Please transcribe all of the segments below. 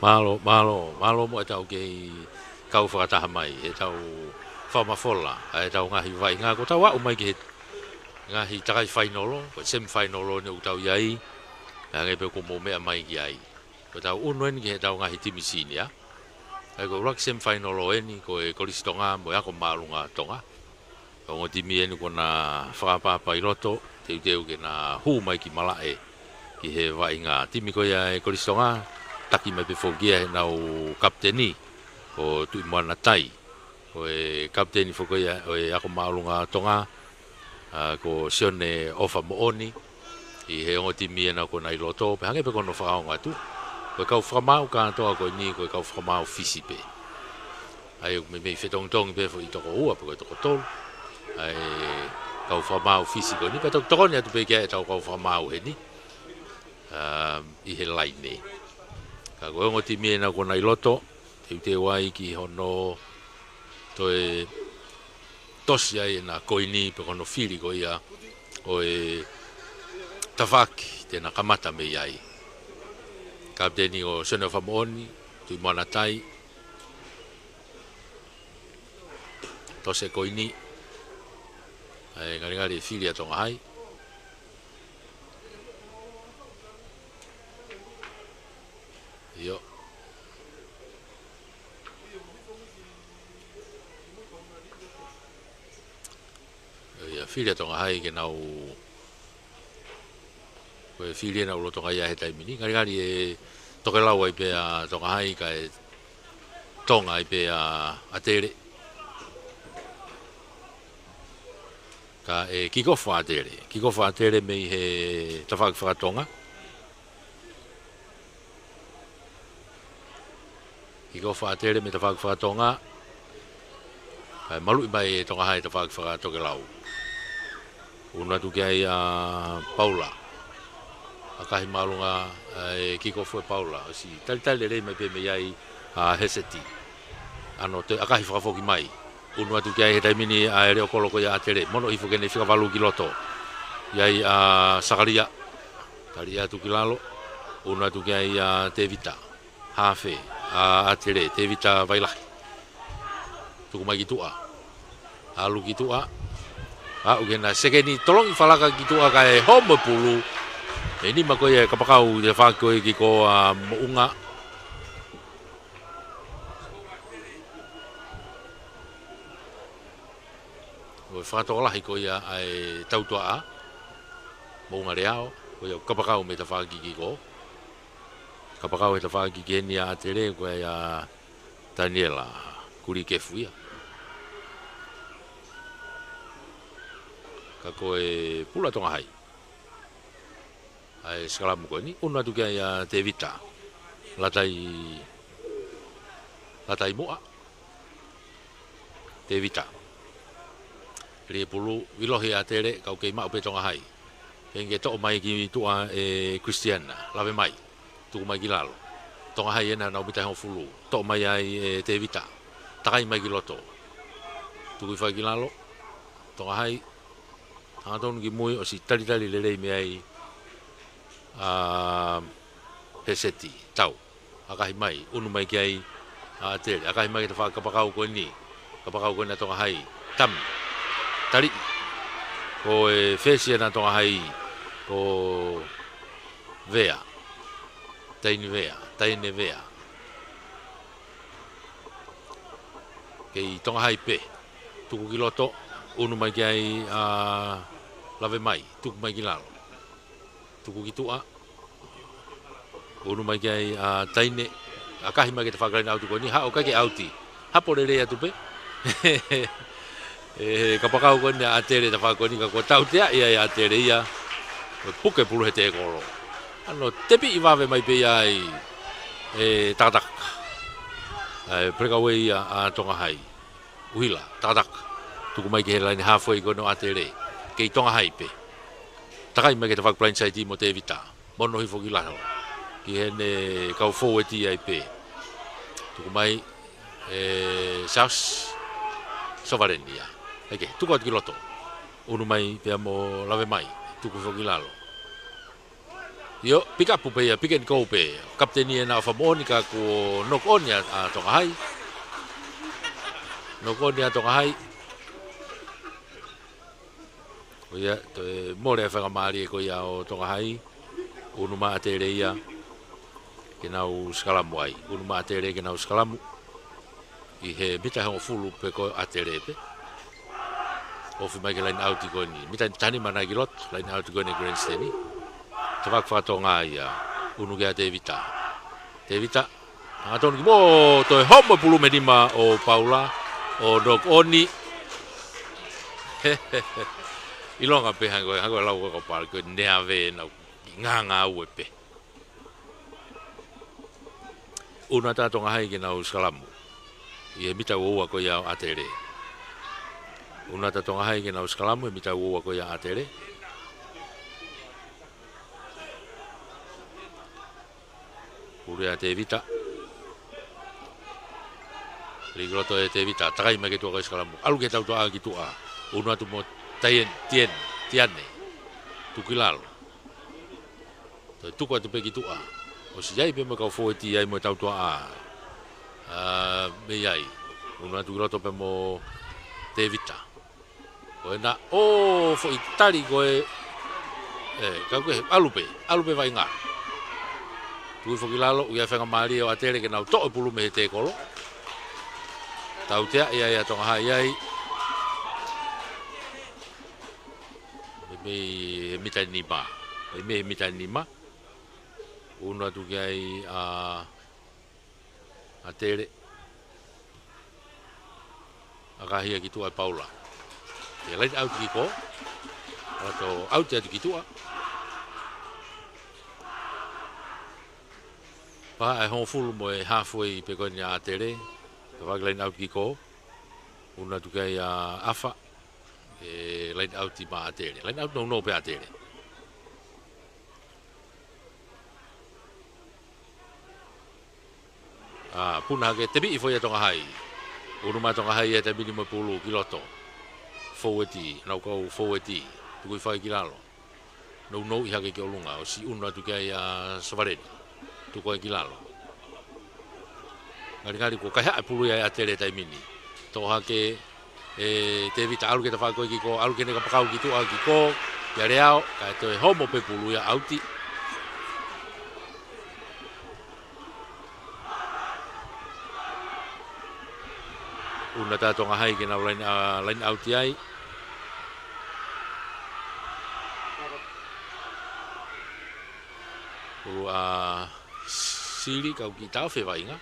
malo mo tau ke kau whakataha mai, e tau whamafola, e tau ngahi vai ngā ko tau au mai ke ngahi takai whainolo, ko sem whainolo ne utau iai, ngai pe ko mo mea mai ki ai. Ko tau unuen ke tau ngahi timisini ya. E ko rak sem whainolo eni ko e kolistonga mo ya ko malunga tonga. Ko ngotimi eni ko na whakapapa i roto, teu ke na hu mai ki malae, ki he vai ngā timi ko ia e kolistonga, taki mai pe fogia he nau kapteni, ko tui moana tai, ko e kapteni fokoia o e ako maalunga tonga, ko sione ofa mooni, i he ongo timi e na ko nai loto, pe hange pe kono whakaonga tu, ko e kau whakamau kātoa ko ni, ko e kau whakamau fisi pe. Ai me mei whetongtongi pe fo i toko ua, pe ko e toko tolu, ai kau whakamau fisi ko ni, pe toko ni atu pe kia e tau kau whakamau he ni, i he lai ne. Ka koe ongo timi e na ko nai loto, te wai ki hono toe tosi ai na koini pe kono fili ko ia o e tawaki te na kamata me iai. Kapteni o Sene of Amoni, tui moana tai, tose koini, ngari fili a tonga hai. Io. Ia fili a tonga hai ke nau koe fili na ulo tonga ia he taimini. Ngari e toke lau ai pe a tonga hai ka e tonga ai pe a tere. Ka e kikofa a tere. Kikofa a tere mei he tawhaki whakatonga. Kikofa a tere me tawhaki whakatonga. Ka e malu i mai e tonga hai tawhaki whakatoke lau. Una tu kia a Paula. Akahi malunga e kikofa e Paula. Si tali rei mai pe me iai a Heseti. Ano te akahi whakafoki mai. Una tu kia he taimini a reo koloko ia a tere. Mono hifo kene whikawalu ki loto. Iai a Sakaria. Tari a tukilalo. Una tu kia a Tevita. Hafe. A tere. Tevita Vailahi. Tukumai ki tua. Alu ki tua. Ugena sekeni tolong falaka gitu ka e home pulu. Ini mako ye kapakau de fako ki ko unga. O fato la ko ya ai tautua. Mo reao ko yo kapakau me ta faki ki ko. Kapakau ta faki ki ni a tere ko ya Daniela kuri ke fuia. Ka koe pula tonga hai. Ai skalamu koe ni, una tu kia ia Tevita. Latai moa. Tevita. Rie pulu, wilohi a tere, kau kei mau pe tonga hai. Penge toko mai ki tua e Christiana, lawe mai. Tuku mai ki lalo. Tonga hai ena nau mitai hong fulu. Toko mai ai e Tevita. Takai mai ki loto. Tuku i whai ki lalo. Tonga hai. Hangatonu ki mui o si tali lelei me ai Heseti, tau. Akahi mai, unu mai ki ai a tere. Akahi mai ki ta whakapakau koe ni. Kapakau koe na tonga hai. Tam. Tari. Ko e whesia na tonga hai. Ko vea. Taine vea. Kei tonga hai pe. Tuku ki loto. Unu mai ki ai lawe mai, tuku mai ki lalo. Tuku ki tua. Unu mai ki ai taine. Akahi mai ki ta whakarena autu koe ni. Ha o kai ke auti. Hapo re rea tupe. Kapakau koe ni a tere ta whakoni ka kua tau tea ia a tere ia. Puke pulu he te koro. Ano tepi i wawe mai pe ai takataka. Prekawe ia a tonga hai. Uhila, takataka. Tuku mai ki he laini halfway kono a tere. Kei tonga hai pe. Takai mai ki ta whakplain sai ti mo Tevita. Mono hifo ki laho. Ki hene kau fōu e ti ai pe. Tuku mai Saus Sovarenia. Eke, tuku atu ki loto. Unu mai pia mo lawe mai. Tuku fo ki lalo. Yo, pick up pe, pick and go pe. Kapteni na fa moni ka ko nok on ya to hai. Nok on ya to hai. O ya to mo le fa mari ko ya o to hai. Unu ma te re ia. Ke na u skalamu ai. Unu ma te re ke na u skalamu. I he mita ho fulu pe ko atere pe. O fi mai ke line out ko ni. Mita tani mana ki lot line out ko ni grandstand ni. Tawak fa to nga ia. Unu ke te vita. Te vita. Ngaton ki mo to homo pulu medima o Paula o dog oni. Ilonga pe hango lau ko par ko neave na nga uepe. Una ta tonga hai ke na uskalamu. Ia mita ua ko ia atere. Una ta tonga hai ke na uskalamu e mita ua ko ia atere. Ure te vita. Rigroto e te vita. Takai ma ke tua ko uskalamu. Alu ke tau toa ki tua. Una tu mo tiane. Tukilalo. Tuku atu pe ki tua. O si jai pe mo kau foeti ai mo tau toa me iai. Una tu groto pe mo te vita. Ko na fo itali ko kau ke alupe vai nga. Tu fo kilalo u ia fenga mari o atere ke na to pulu me te kolo. Tau tea ia tonga hai ai. Me mitani ba. Me mitani ma. Una tu ai atere. Akahia ki tua Paula. Te lai out ki ko. Ato out ki tua. Pa hon fulu mo halfway pe ko ni atere. Tawag line out ki ko. Una tu ai afa. Line out ti ma atere. Line out no pe atere. Puna ke tebi i foi tonga hai. Uruma tonga hai e tebi ni mo pulu kiloto. Forwardi, nau kau forwardi. Tukui fai kilalo. No i hake ke olunga. O si una tu kai savareni. Tukui kilalo. Ngari ko kai pulu ia atere tai mini. To hake te vita alu ke ta fa ko ki ko alu ke ne ka pakau ki tu ki ko. Ya reao ka to homo pe pulu ia auti. Una ta tonga hai ke na line out ai. Ulu siri kau ki tau fe vai nga.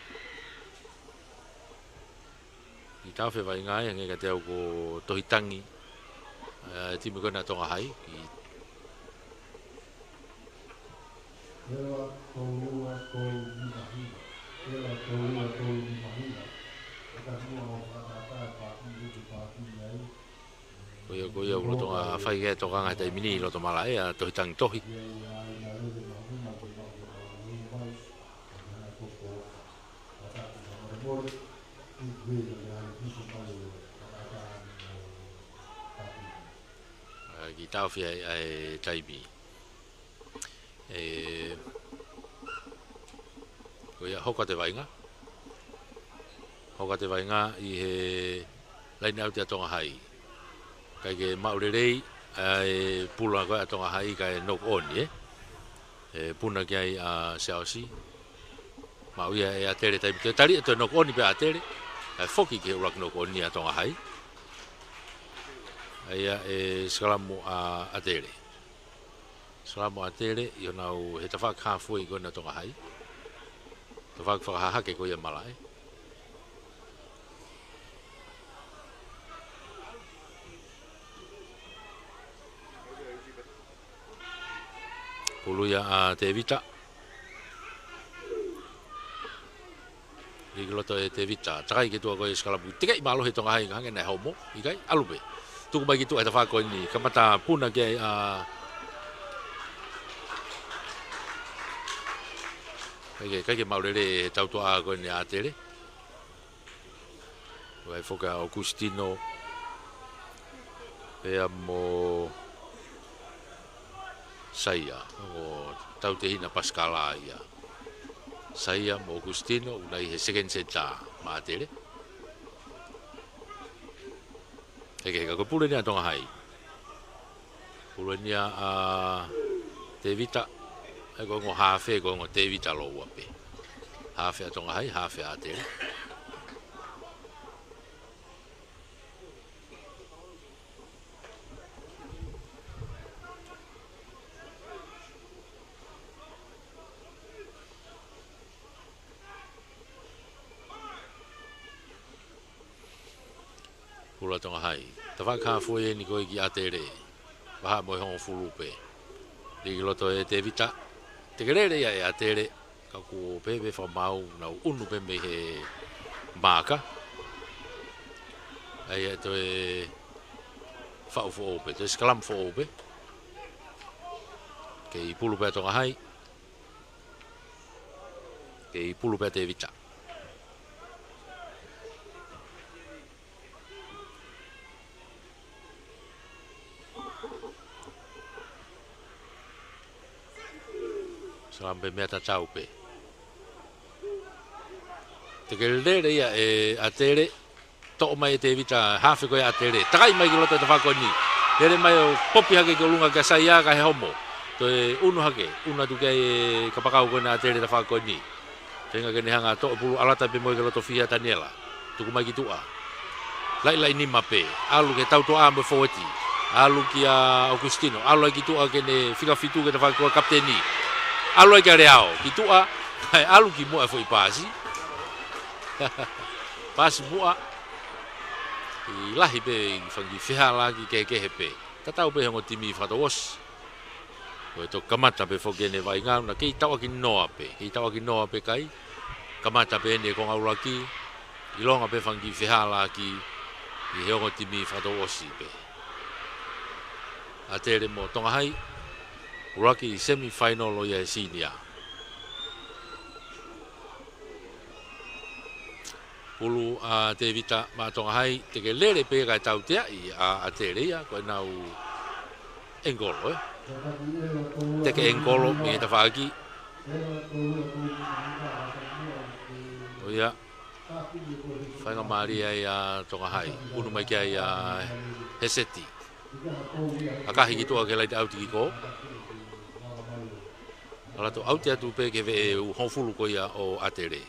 Ki tau fe vai nga yang ka te au ko tohitangi. Timi ko na tonga hai ki Koia ulo tonga fai ke tonga ngai tai mini lo to malai tohitang tohi. Ki tau fi ai taibi. Koia hoka te vainga. Hoka te vainga i he laina au te tonga hai. Kai ke maurerei pula ko tonga hai kai nok oni puna ki ai seausi. Mau ia atere tai te tari to nok oni pe atere. Foki ke urak nok oni tonga hai. Ia skalamu atere. Skalamu atere yo nau he tafak halfway ko na tonga hai. Tafak whakahake ko ia malai. Puluia te vita. Rigoto te vita. Takai ke tua ko skalamu. Tikai malo he tonga hai ngange na homo. Ikai alupe. Tuku mai ki tu eta whako ni. Kamata puna ke Kai maurere tautua ko ni atere. Vai foca Augustino. Mo Saya o tau te hina Pascala ia. Saya mo Agustino unai he second seta maatere. Eke ka ko pule ni atonga hai. Pule ni a te vita e ko ngo hafe ko ngo te vita lo wape. Hafe atonga hai, hafe atere. Pula tonga hai. Tawa ka foi ni ko ki atere. Baha mo hon fulupe. Di loto e te vita. Te kerere ia e atere. Ka ku pepe fa mau na unu pe me he maka. Ai to e fa fo ope, to skalam fo ope. Ke I pulu pe tonga hai. Ke I pulu pe te vita. Sampai meta taupe. Te kerere ia e atere to mai te vita hafe ko atere. Takai mai ki loto te whakoni. Tere mai o popi hake ki lunga ka saia ka he homo. To e unu hake, unu atu kai e kapakau ko na atere te whakoni. Tenga ke hanga to pulu alata pe moi ki loto fia Daniela. Tuku mai ki tua. Lai ni mape. Alu ke tau to ame foweti. Alu ki a Agustino. Alu ki tua ke ne fika fitu ke te whakua kapteni. Alu ai ka reao, ki tua, hai alu ki mua foi pasi. Pasi mua. I lahi pe fangi fihala ki ke hepe. Tatau pe hongo timi whatawas. Ko to kamata pe fogene vai ngau na ki tawa ki noa pe. Ki tawa ki noa pe kai. Kamata pe ne kong aula ki. I longa pe fangi fihala ki. I hongo timi whatawasi pe. Atere mo tonga hai. Uraki semi-final o ia sinia. Pulu a te vita matonga hai te ke lere pe kai tau tea I a tere ia ko nau engolo te ke engolo me ta faki. O ia whainga Maria ia tonga hai unu mai kia ia heseti. Akahi ki tua ke lai te auti ki ko. Ala to auti atu pe ke ve honfulu ko ia o atere.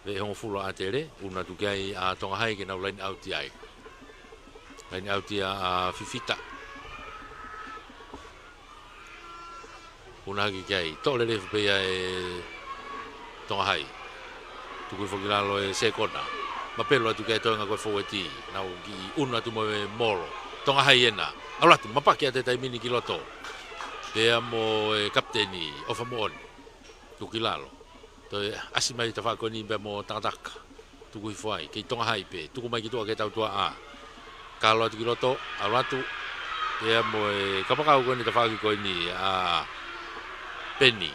Ve honfulu atere una tu kai a tonga hai ke na line auti ai. Line auti a fifita. Una ki kai to le pe ia e tonga hai. Tu ko fogila lo e sekona. Ma pelo tu kai tonga ko foweti na ki una tu mo molo. Tonga hai ena. Ala tu mapaki ate tai mini kiloto. Pea mo kapteni ofa mon tu kilalo to asimai ta fakoni be mo tataka tu kui foi ki tonga hai pe tu mai ki to ke tau tua a kalo tu kiloto alatu pea mo kapaka ko ni ta faki ko ni a penny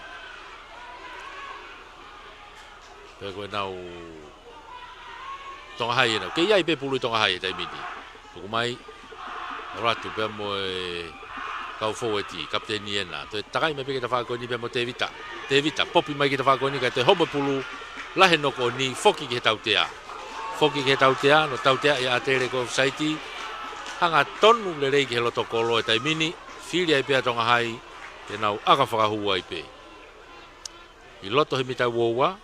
pe ko nau tonga hai na ke ia pe pulu tonga hai tai mini tu mai alatu pe mo kau foweti kapteni ena to takai me pe ta fakoni be mo te vita popi mai ki ta fakoni ka te homo pulu lahe no ko ni foki ke tautea no tautea ia atere ko saiti hanga tonu le rei ke loto kolo e tai mini fili ai pe tonga hai te nau aka whakahua ai pe I loto he mita wowa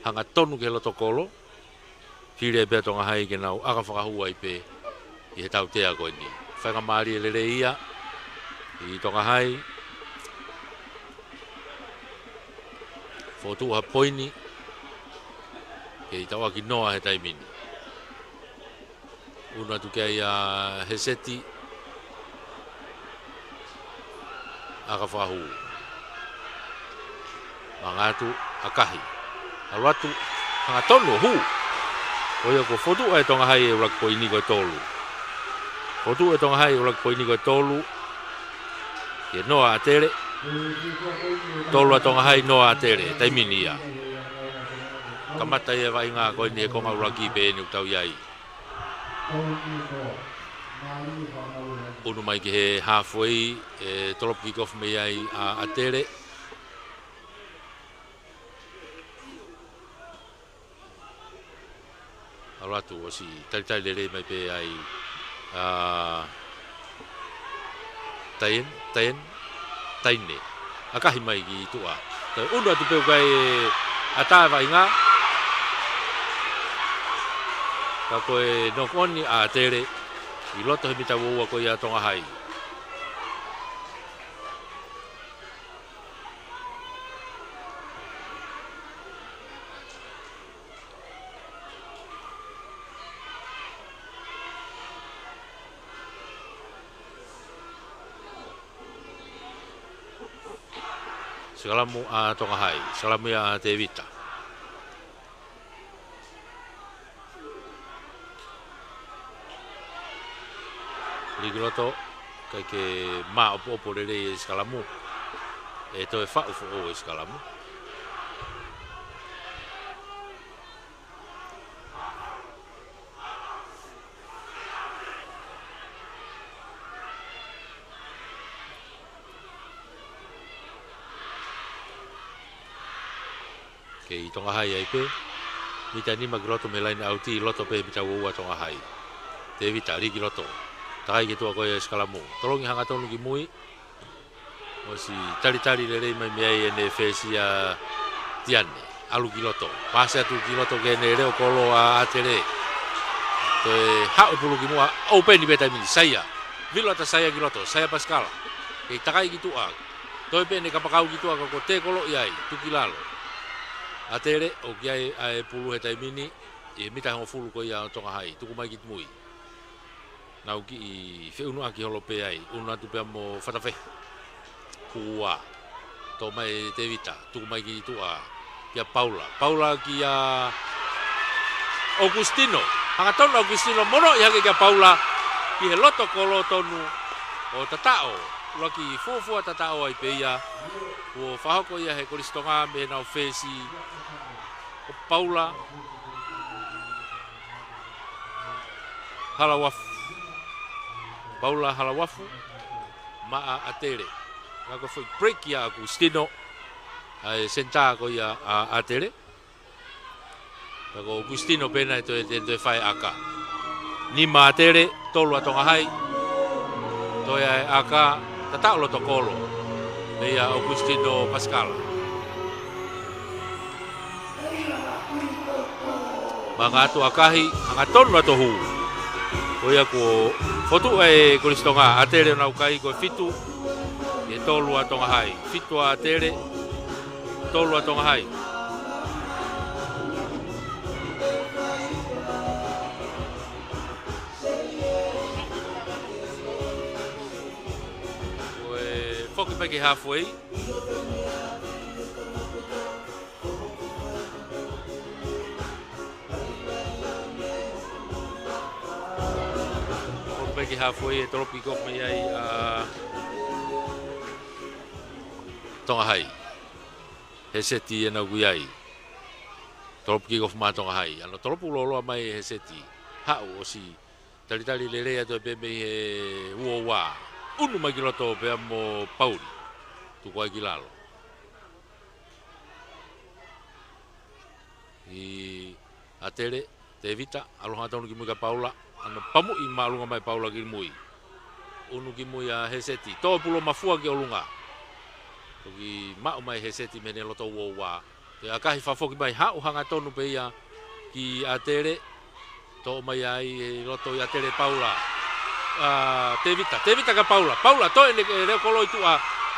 hanga tonu ke loto kolo fili ai pe tonga hai ke nau aka whakahua ai pe I he tautea ko ni whanga maari le rei ia I tonga hai fotu ha poini ke I tawa ki noa he taimini una tu kia ia heseti aka whahu mangatu akahi alwatu hanga tonu hu oia ko fotu ai tonga hai e urak poini ko tolu fotu ai tonga hai e urak poini ko tolu ke noa atere tolu tonga hai noa atere taimini ia kamata ia vai ngā koe ni e konga uraki pe ni utau iai unu mai ki he halfway tolop kick-off me ai a Atere. Alatu o si tari lere mai pe ai taine. Akahi mai ki tua. Unu atu peu kai ata vai ngā. Ka koe nokoni a Atere. I loto he mita wua ko ia tonga hai. Segalamu a tonga hai, segalamu a te vita. Ligiroto kai ke ma opo rere segalamu. E to e fa o segalamu. Ke i tonga hai ai pe. Mita ni magiroto me laina auti loto pe mita ua tonga hai. Te vita rigi loto. Tai ke tua koe skalamu. Tolongi hanga tonu ki mui. O si tari lere mai mea ene whesia tiane. Alu ki loto. Pase atu ki loto ke ne reo kolo a Atere. Toe hao pulu ki mua. Openi beta mini. Saya. Vilo ata saya ki loto. Saya Pascal. Kei takai ki tua. Toe pene kapakau ki tua kako te kolo iai. Tuki lalo. Atere o ki ai pulu he taimini e mita hongo fulu ko ia tonga hai tuku mai ki mui nau ki i whiunu aki holo pe ai unu atu pe mo whatafe kua to mai te vita tuku mai ki tua ki a Paula ki a Augustino hanga tonu Augustino mono i hake ki a Paula ki he loto kolo tonu o tatao loki fufua tatao ai pe ia o whahoko ia he koristonga me nau whesi o Paula Halawafu Paula Halawafu maa Atere ngako foi break ia Agustino ai senta ko ia a Atere ngako Agustino pena to e fai aka ni ma Atere tolu atonga hai to ia aka tatao lo tokolo Meia Augustino Pascal. Mga atu akahi, ang aton na tohu. Oia ko foto e kolistonga Atere na ukai ko fitu. E tolu atonga hai. Fitu Atere tolu atonga hai. Foki peki halfway. Foki peki halfway e tolopi kok me ai tonga hai. He seti e na guiai. Tolopi kok ma tonga hai. Ano tolopu lolo mai he seti. Hau o si tali lere ato pe me he uowa. Unu mai kiloto pe mo Pauli tu koe kilalo i Atere te vita aloha tonu ki mui ka Paula ano pamu i malunga mai Paula ki mui unu ki mui a heseti to pulo mafua ki olunga ki mau mai heseti mene loto wowa te akahi fafoki mai hau hanga tonu pe ia ki Atere to mai ai loto i Atere Paula te vita ka Paula to ene reo kolo itu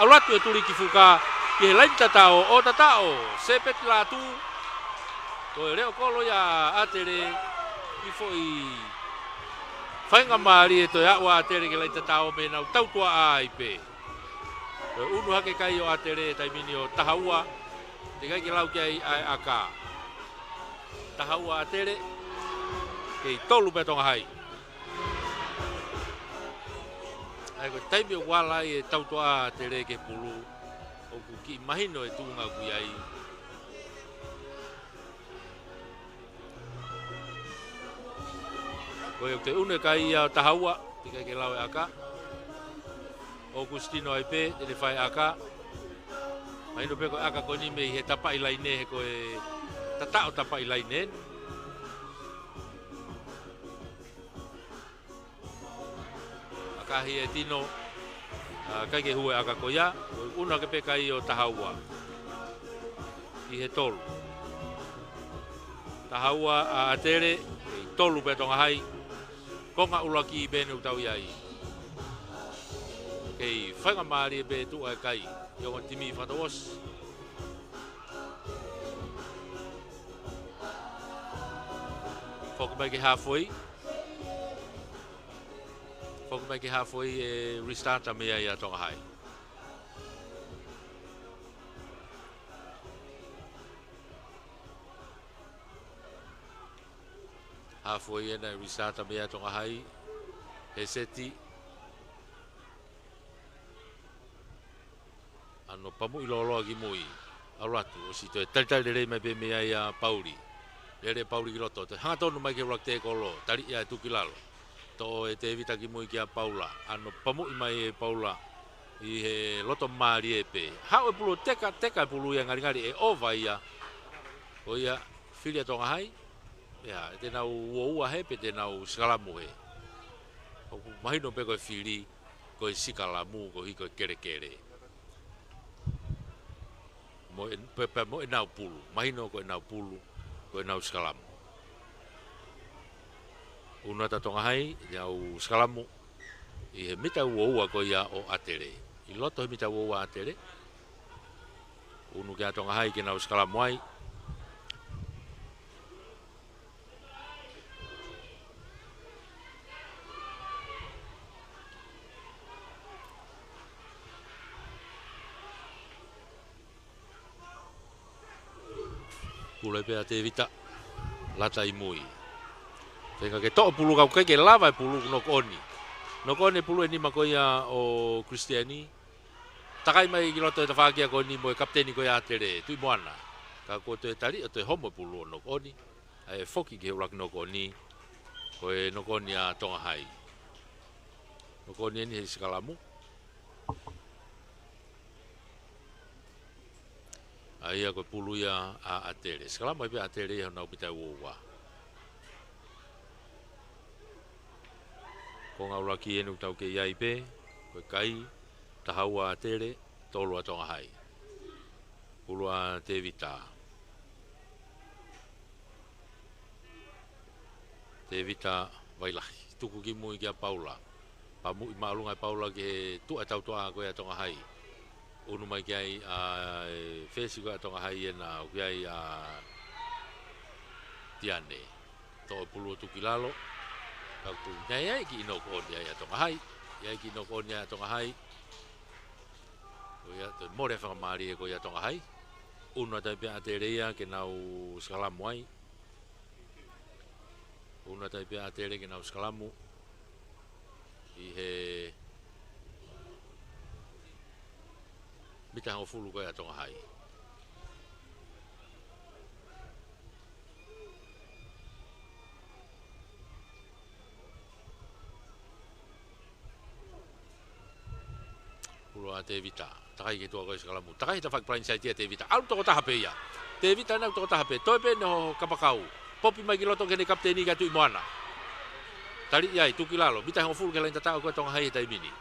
alatu e turi ki fuka ki he lain tatao o tatao sepet latu to reo kolo ya Atere ki foi whainga maari e to ya wa Atere ki lain tatao me nau tautua ai pe unu hake kai o Atere taimini o tahaua te kai ki lau ki ai aka tahaua Atere kei tolu pe tonga hai ai ko taimi o wala e tautoa Atere ke pulu o ku ki mahino e tunga ku ai ko te une kai tahaua te kai ke lawe aka Augustino ai pe te le fai aka. Mai no pe ko aka ko ni me he tapa i laine he ko e tata o tapa i laine. Aka hi e tino kai ke hue aka ko ia, una ke pe kai o tahaua. I he tolu. Tahaua a atere tolu pe tonga hai. Konga ulaki i bene utau iai. Kei whanga maari e be tu ai kai. Ionga timi whatawas. Whakamai ke halfway. Whakamai ke halfway e restarta mea ia tonga hai. Halfway e na restarta mea tonga hai. He seti. Ano pamu iloloa ki mui. Auratu, o si toi talitali rei mai pe mea ia Pauli. Lere Pauli ki roto. Hanga tonu mai ke rakte kolo. Tali ia tuki lalo. To e te evita ki mui ki a Paula. Ano pamu i mai e Paula. I he loto maari e pe. Hau e pulu teka e pulu ia ngari e ova ia. O ia filia tonga hai. Ia, te nau ua he pe te nau skalamu he. O mahino pe koe fili. Koe sikalamu, koe hiko kere kere. Mo e nau pulu, mahino ko e nau pulu, ko e nau skalamu. Una ta tonga hai, iau skalamu, i he mita ua ko ia o atere. I loto he mita ua atere. Unu kia tonga hai ke nau skalamu ai. Pule pea te vita lata i mui. Tenga ke to'o pulu kau ke lava pulu nok oni. Nok oni pulu ni makoia o Kristiani. Takai mai ki loto e tawhakia ko ni mo e kapteni ko ia tere tui moana. Ka ko te tari o te homo pulu nok oni. Ai foki ke urak nok oni. Ko e nok oni a tonga hai. Nok oni ni he skalamu. Aia ko pulu ia a atere. Skalamu ai pe atere ia nau pita uowa. Ko ngau raki enu tau ke iai pe. Ko kai, tahaua atere, tolu a tonga hai. Pulu a te vita. Te vita vailahi. Tuku ki mui ki a Paula. Pamu i maalunga i Paula ke tu a tau toa ko ia tonga hai. Unu mai ki ai whesi ko a tonga hai e na ki ai tiane. Tō pulu tuki lalo. Kau tu nei ai ki ino ko ni ai a tonga hai. Iai ki ino ko ni ai a tonga hai. Ko ia te more whakamari e ko ia tonga hai. Una tai pia te reia ke nau skalamu ai. Una tai pia te reia ke nau skalamu. I he mita hango fulu ko ia tonga hai. Pulu a te vita. Takai ke tua ko skalamu. Takai ta whakprain sai tia te vita. Alu toko taha pe ia. Te vita nau toko taha pe. Toi pe no kapakau. Popi mai ki loto kene kapteni ka tui moana. Tari iai tuki lalo. Mita hango fulu ke lain tatao ko tonga hai e taimini.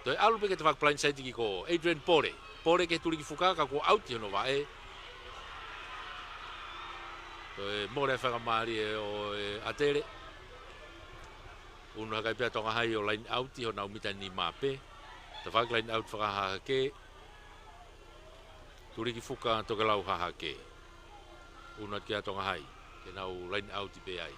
Toi alu pe ke te whakprain sai tiki ko Adrian Pore. Pore ke tuli ki fuka ka ko auti hono wae. Toi more whakamari e o atere. Unu hakai pia tonga hai o line auti ho nau mita ni mape. Ta whak line out whakahaha ke. Tuli ki fuka toke lau haha ke. Unu kia tonga hai. Ke nau line auti pe ai.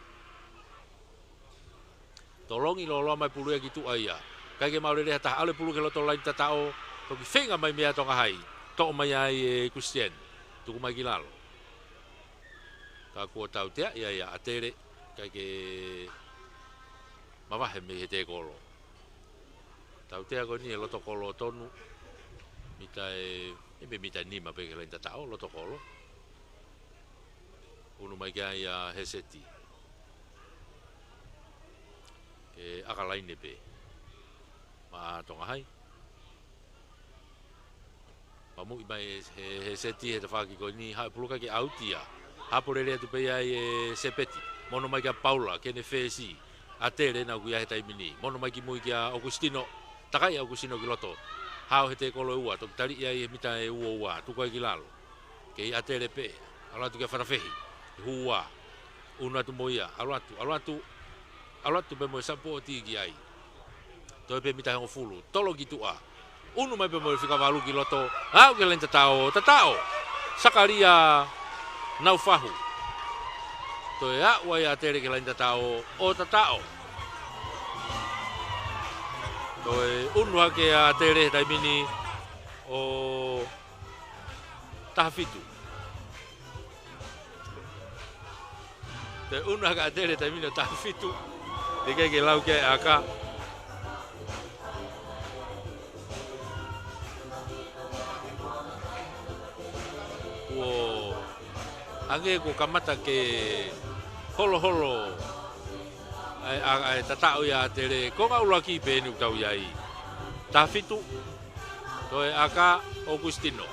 Tolongi loloa mai pulu e ki tu aia. Kai ke maure reha taha ale pulu ke loto line tatao. Toki whenga mai mea tonga hai. Toko mai ai e Christian. Tuku mai ki lalo. Ka kua tau tea ia ia atere. Kai ke mawahe me he te kolo. Tau tea ko ni e loto kolo tonu. Mita ebe mita nima pe ke lain tatao loto kolo. Unu mai kia ia heseti. Ke akalaine pe. Ma tonga hai. Pamu mai he seti he tafaki ko ni ha puluka ki autia. Ha porele tu pe ai sepeti. Mono mai ka Paula ke ne fesi. Atere na ku ya he taimini. Mono mai ki mui ki Augustino. Takai Augustino ki loto. Ha he te kolo ua to tari ia mita e ua tu ko ki lalo. Ke atere pe. Ala tu ke farafehi. Hua. Una tu moia. Alatu pe mo sapo ti ki ai. To pe mita ho fulu. Tolo ki tu a. Unu mai pe mo fika valu ki loto. Au ke len tatao. Sakaria naufahu. To ya wa ya tere ke len tatao o tatao. To unu ke a tere dai mini o tafitu. Te unu ka tere dai mini o tafitu. Te ke lau ke aka. Ange ko kamata ke holo ai tatao ya tere ko nga ulaki pe ni tau yai tafitu to aka Augustino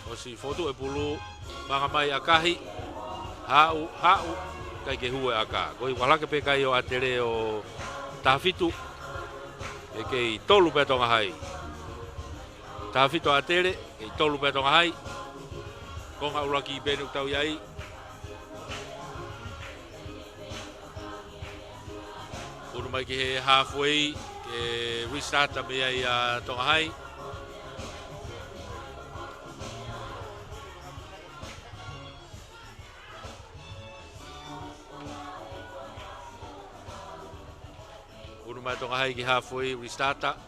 o si foto e pulu mga mai akahi hau kai ke hue aka ko i wala ke pe kai o atere o tafitu e kei tolu pe tonga hai. Tawhito a tere, kei tolu pe tonga hai. Konga uraki i benu tau iai. Unu mai ki he halfway, ke restart me ai a tonga hai. Mai tonga hai ki halfway restarta.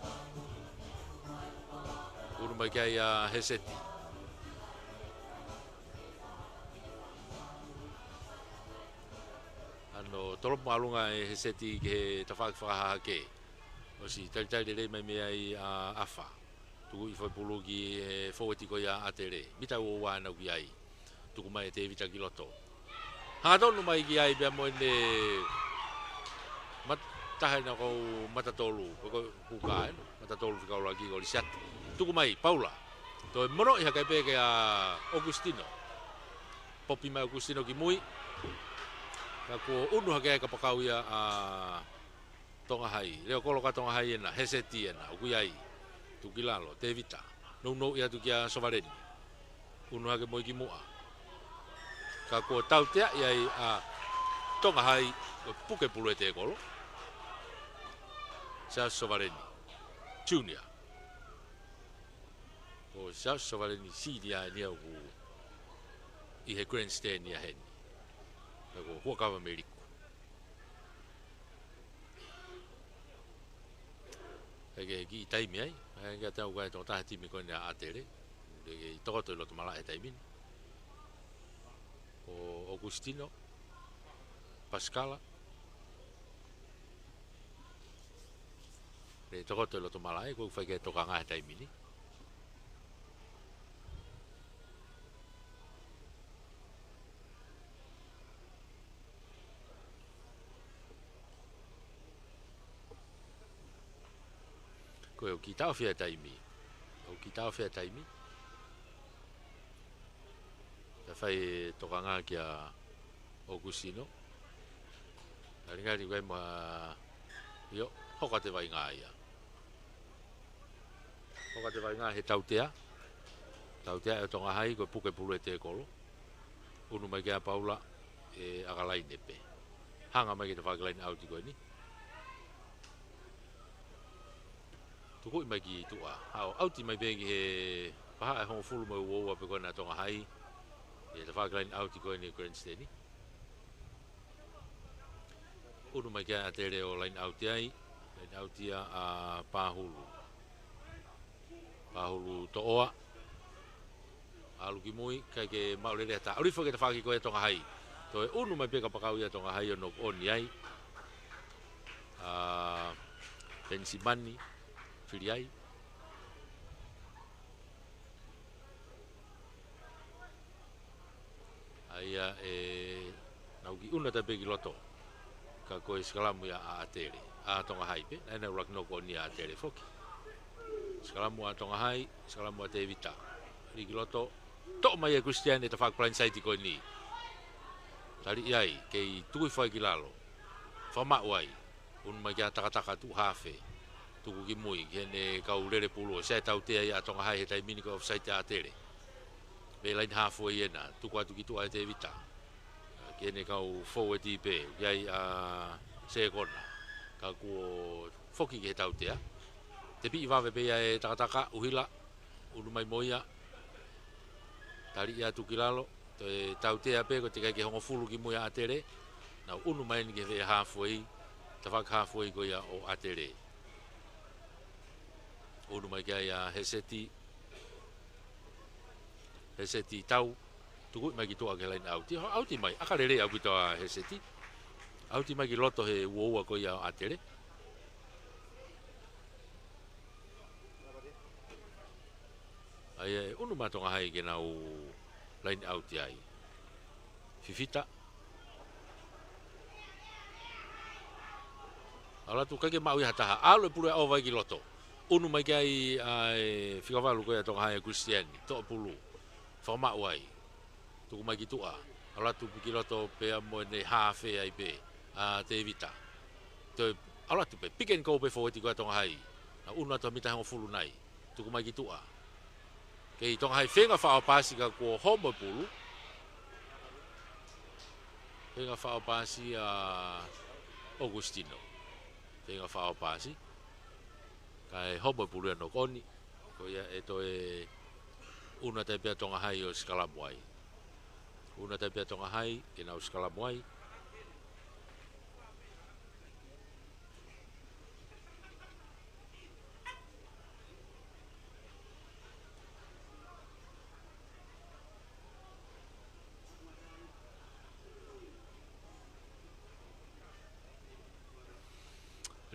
Uru mai kai a heseti. Ano tolopo alunga e heseti ki he tawhaki whakaha ke. O si talitali rei mai mea i afa. Tuku i whaipulu ki he fōweti ko ia atere. Mita ua wana ki ai. Tuku mai e te vita ki loto. Hangatonu mai ki ai bea moene tahe na ko matatolu ko kuka matatolu fika lagi ko lisat tuku mai Paula to mono ia kai pe ke a Augustino popi mai Augustino ki mui ka ko unu ha ka pakau ia a tonga hai leo kolo ka tonga hai na heseti na ku ai tu kilalo te vita no ia tu kia sovareni unu ha ke moi ki mua ka ko tau te ia a tonga hai puke puluete kolo Charles Sovareni Junior. O Charles Sovareni Senior ni au i he grandstand ni a hen. Ko huakawa Ameriku. Ege ki taimi ai, ege tau kai tō taha timi koe nea atere. Ege toko toi loto mala e taimin. O Augustino Pascala. E toko te loto malai, ko whai ke toka ngā he taimini. Ko e o ki tau whia taimi. O ki tau whia taimi. E whai toka ngā ki a Augustino. Ringari wai ma... Io, hoka te vai ngā ia. Hoka te vai ngā he tautea. Tautea e tonga hai koe puke pulu e te kolo. Unu mai kia Paula e agalai nepe. Hanga mai ki te whakalaini auti koe ni. Tuku i mai ki tua. Hao, auti mai bengi he paha e hongo fulu mai uoua pe koe na tonga hai. E te whakalaini auti koe ni grandstand ni. Unu mai kia atere o lain auti ai. Lain auti a Pahulu. Pahulu toa. Alu ki mui, kai ke maurere ata. Aurifo ke te whaki koe tonga hai. Toi unu mai peka pakau ia tonga hai o nok oni ai. Pensimani, whiri ai. Aia e... Nau ki una te peki loto. ka koe skalamu ya a atere a tonga hai pe na urak no ko ni a atere foki skalamu a tonga hai skalamu a te vita rigi loto to mai e Christian e te whak plan site ko ni tari iai kei tui whai ki lalo whama uai un mai kia takataka tu hafe tuku ki mui kene kau rere pulu se tau te ai a tonga hai he tai mini ko site a atere me lain hafu e ena tuku atu ki tu a te vita kene kau forward pe iai a se kona ka kuo foki ke tau tea te pi iwawe pe e takataka uhila unu mai moia tari ia tukilalo te tau tea pe ko te kai ke hongo fulu ki moia atere na unu mai ni ke ve halfway te whak halfway ko ia o atere unu mai kia ia heseti tau tuku mai ki toa ke lain auti mai akarere au ki toa heseti auti mai ki loto he uoua ko ia atere ai unu matonga hai ke nau lain auti ai fifita ala tu kake mau hataha alo pulu au vai ki loto unu mai kai ai fikavalu ko ia tonga hai Christian to pulu fama wai tu mai ki tua ala tu ki loto pe mo ne hafe ai pe a te vita to ala tu pe pick and go pe fo ti ko tonga hai na unu to mita ho fulu nai tu mai ki tua ke tonga hai fenga fa pasi ka ko homo pulu fenga fa pasi a Augustino fenga fa pasi kai homo pulu no koni ko ia eto e una te pe tonga hai o skala boy una te pe tonga hai ke na skala boy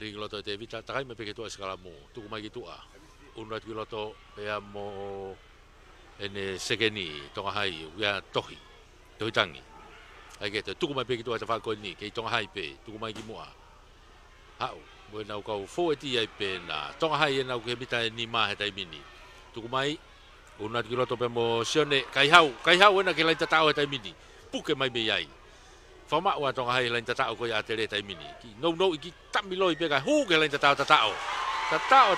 ring loto te vita takai me peke tua skala mo tu mai ki tua una ki loto pe amo ene sekeni tonga hai ia tohi tangi ai ke tu mai peke tua te fa ko ni ke tonga hai pe tu mai ki moa hau mo na ko fo eti ai pe na tonga hai na ke vita ni ma he tai mini tu mai una ki loto pe mo sione kai hau na ke lai tata o tai mini puke mai be ai fama wa tonga hai lain tatao ko ya tere tai mini ki no iki tamiloi pe ka hu ke lain tatao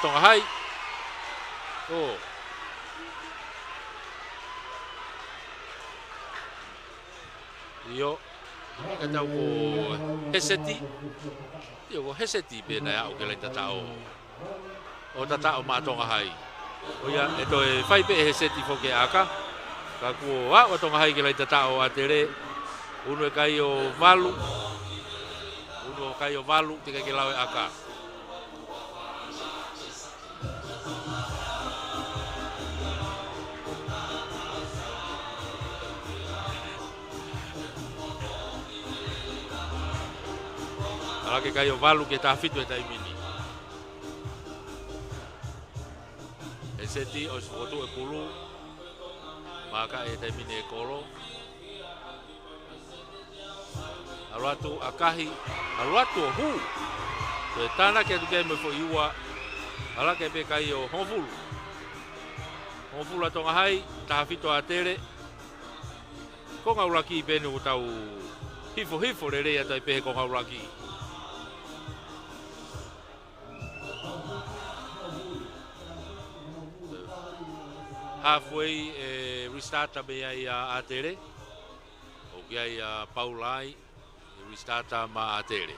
tonga hai oh yo ka tau ko heseti pe na ya o ke lain tatao o tatao ma tonga hai o ya eto e fai pe heseti fo ke aka ka ko wa tonga hai ke lain tatao a tere uno kai o valu te kai lawe aka ala ke kai o valu ke ta fitu e tai mini e seti o foto e pulu maka e tai mini e kolo aluatu akahi aluatu hu te tana ke tu game fo iwa ala ke be kai o honfulu atonga hai ta fito atere ko ngauraki pe no tau hifo rere ya tai pe ko ngauraki halfway restart be ya atere o ya Paulai restata ma atere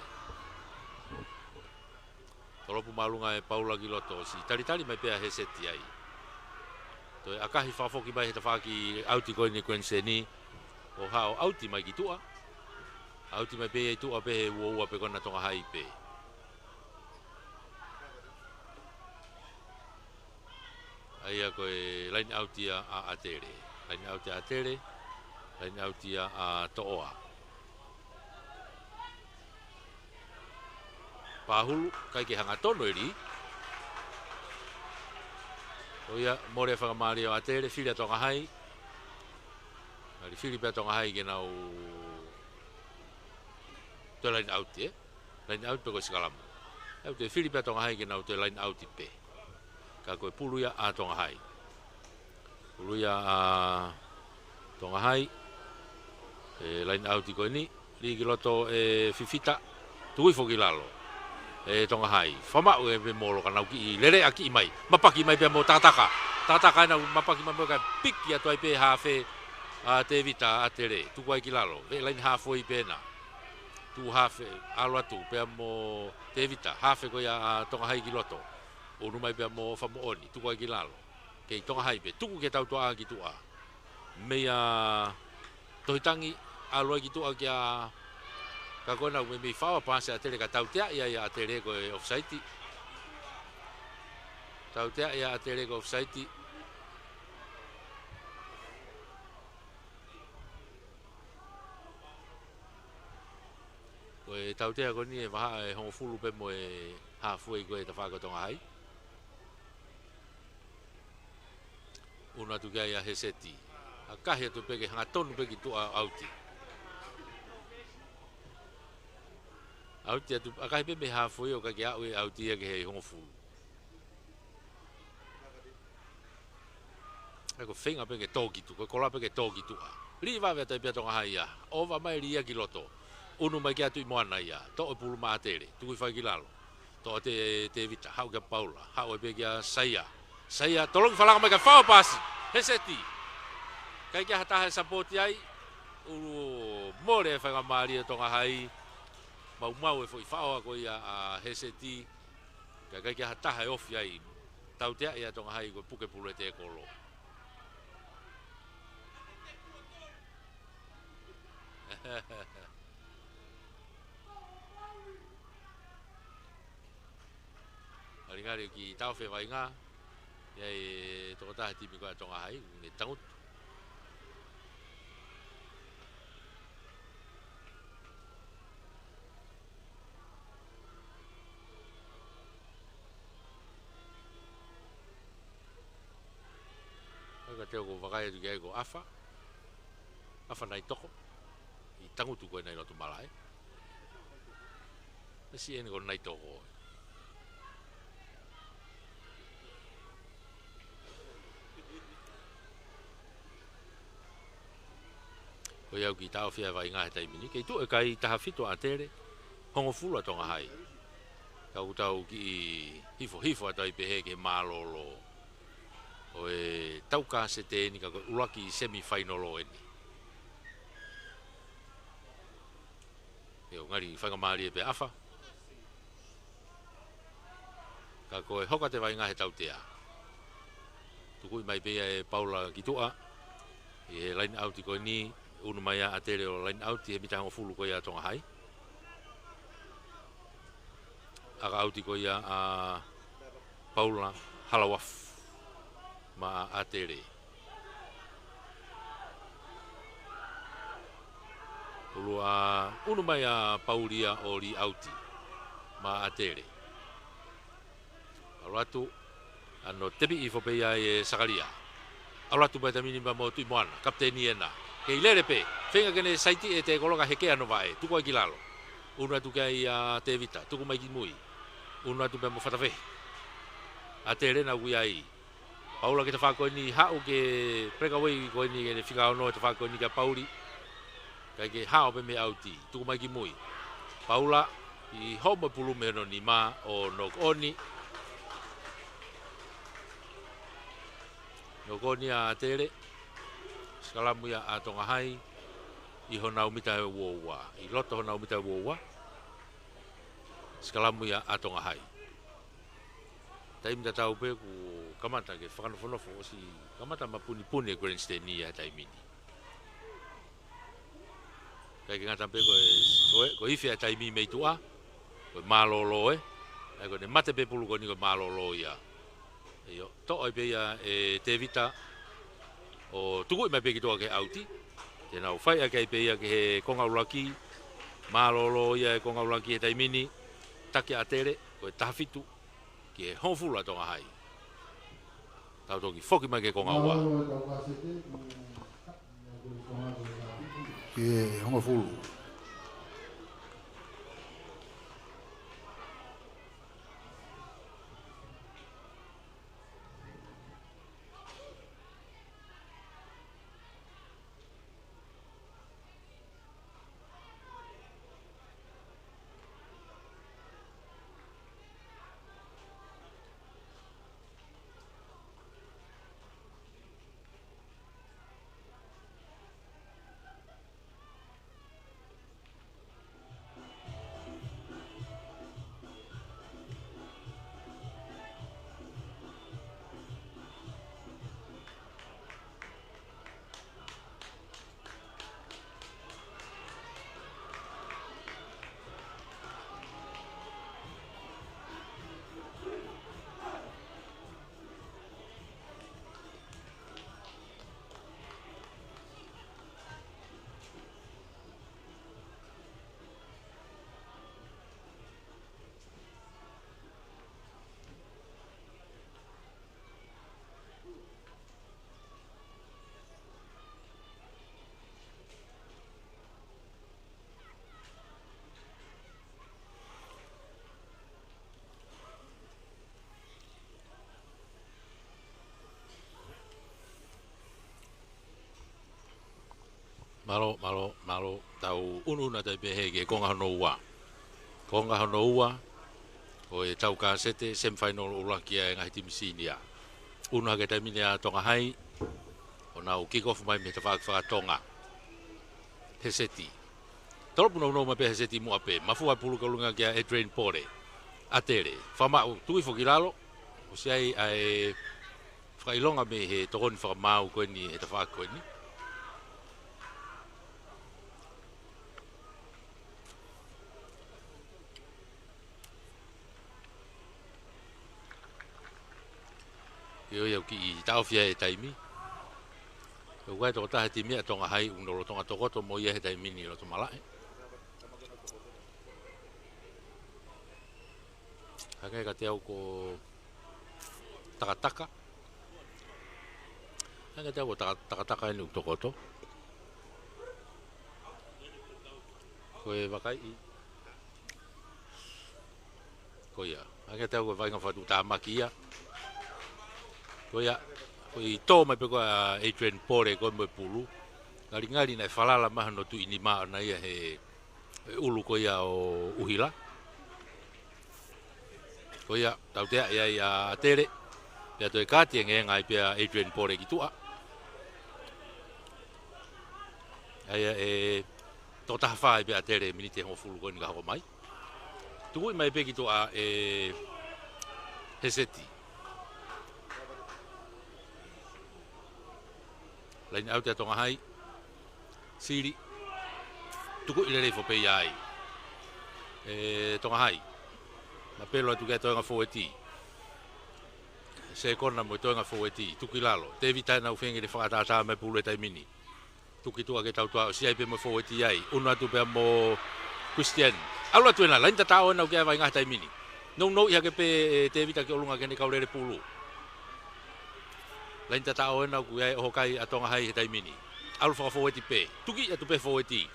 tolopu malunga e Paula ki loto si tali mai pe heseti ai to akahi fafo ki mai tafaki auti ko ni kwenseni o hao auti mai ki tua auti mai pe tua pe wo pe kona tonga hai pe ai ko e line auti a atere line auti a toa pahulu kai ke hanga tono iri o ia more fa mari o atere fili tonga hai ali fili pe tonga hai ke nau to line auti line out pe ko skalamu au te Filipe tonga hai ke nau te line out pe ka ko pulu ya a tonga hai pulu ya a tonga hai line out ko ni li ki loto fifita tui fo ki lalo tonga hai fama o pe molo ka nau ki lele aki mai mapaki mai pe mo tataka na mapaki mai ka pik ya toi pe hafe a te vita a te re tu kai ki lalo ve line halfway pe na tu hafe alo tu pe mo te vita hafe ko ya tonga hai ki loto o nu mai pe mo fa mo oni tu kai ki lalo ke tonga hai pe tu ke tau to a ki tu a me ya toitangi alo ki tu a kia ka kona me fa pa se a tele ka tau tea ia a tele ko offside tau tea ia a tele ko offside ko tau tea ko ni e maha e hong fulu pe mo e halfway ko e ta fa ko tonga hai una tu ia heseti a kahia tu pe ke hanga tonu pe ki tu a auti auti tu akai pe me halfway o ka ki a we auti ke he hong fulu ko fenga pe ke toki tu ko kola pe ke toki tu a li va ve te pe tonga hai ya o va mai ria ki loto unu mai kia tu moana ia to o pulu matere tu ki fai ki lalo to te vita hau ka paula hau pe kia saya tolong falang mai ka fa pasi heseti kai kia hata support ai u more fa ka mari tonga hai mau e foi fa ko ia heseti kai kia hata hai off ai tau te ia tonga hai ko puke pulu te kolo Aringari ki tau fe vai nga ye to ta ti mi ko tonga hai ni tangut ka te ko vakai tu ke ko afa nai toko i tangutu ko nai no tu malai si en ko nai toko ko iau ki tau fia vai ngā he taimini kei tu e kai taha fito a tere hongo fulu a tonga hai kau tau ki hifo atai pehe ke malolo o e tau ka se te ni ka ulaki semi-final o eni eo ngari whanga maari e pe afa ka koe hoka te vai ngā he tau tea tukui mai pea e Paula ki tua e line out i koe ni unu mai a tere o line out e mita hongo fulu koe a tonga hai aka out i koe a Paula halawaf ma a tere ulua unu mai a Paulia o li auti ma a tere alatu ano tebi i fopeia e sakaria alatu bai tamini ba mo tu moana kapteni ena ke ilerepe fenga kene saiti e te koloka heke ano vai tu ko kilalo una tu kai a te vita tu ko mai ki mui una tu be mo fatafe a tere na guiai Paula ke te whako ni hao ke breakaway ko ni ke whika ono te whako ni ka Pauli kai ke hao pe me auti tuku mai ki mui Paula i homo pulu me no ni ma o nok oni a tere skalamu ya a tonga hai i hona umita e wowa i loto hona umita e wowa skalamu ya a tonga hai taim da tau pe ku kamata ke whakanofo si kamata mapuni e Grandstand ni a taimini kai ke ngata pe ko ife a taimi mei tua ko malolo ko ne mate pe pulu ko ni ko malolo ia io to ai pe ia e te vita o tuku mai pe ki to ke auti te nau fai a kai pe ia ke he konga ulaki malolo ia e konga ulaki e taimini take a tere ko tafitu ke honfula tonga hai tau toki foki mai ke konga ua ke honfulu malo tau ununa tai pehe ke konga hono ua. Konga hono ua o e tau ka sete semifinal ula kia e ngahi timisini a. Unu hake taimini a tonga hai o nau kick-off mai me te whakatonga. He seti. Toropu no ma pe he seti mua pe. Mafua pulu kalunga kia Adrian Pore. Atere. Whama o tui whakilalo. O siai ai whakailonga me he tokoni whakamau koe ni he te whakakoe ni. Yo yo ki I tau fia e taimi. Yo kai toko tahe timi a tonga hai unoro tonga tokoto mo ia he taimi ni lo to malae. Hake ka te au ko takataka. Hake te au ko takataka ni tokoto. Koe wakai I. Koia. Hake te au ko vainga whatu tāmaki ia. Koia, koi tō mai pe koa Adrian Pore koe mo pulu. Ngari nai whalala maha no tu ini maa na ia he ulu koia o uhila. Koia, tau tea ia I a atere. Pea toi kātia nge ngai pea Adrian Pore ki tua. Aia e tō taha whae pea atere minite hongo fulu koe ni ka hoko mai. Tukui mai pe ki tua e Heseti. Lain au te tonga hai, siri, tuku I lere fo pei ai. Tonga hai, ma pelo atu kia toenga fōeti. Se kona mo toenga fōeti, tuki lalo. Te vitai nau whengi le whakatata me pulu e taimini. Tuki tua ke tau tua, si ai pe mo fōeti ai. Unu atu pe mo Christian. Alu atu ena, lain tatao ena u kia vai ngah taimini. Nau iha ke pe te vita ke olunga kene kaurere pulu. Lain tatao ena ku ai hokai atonga hai he taimini. Alu whakafōeti pe. Tuki atu pe fōeti.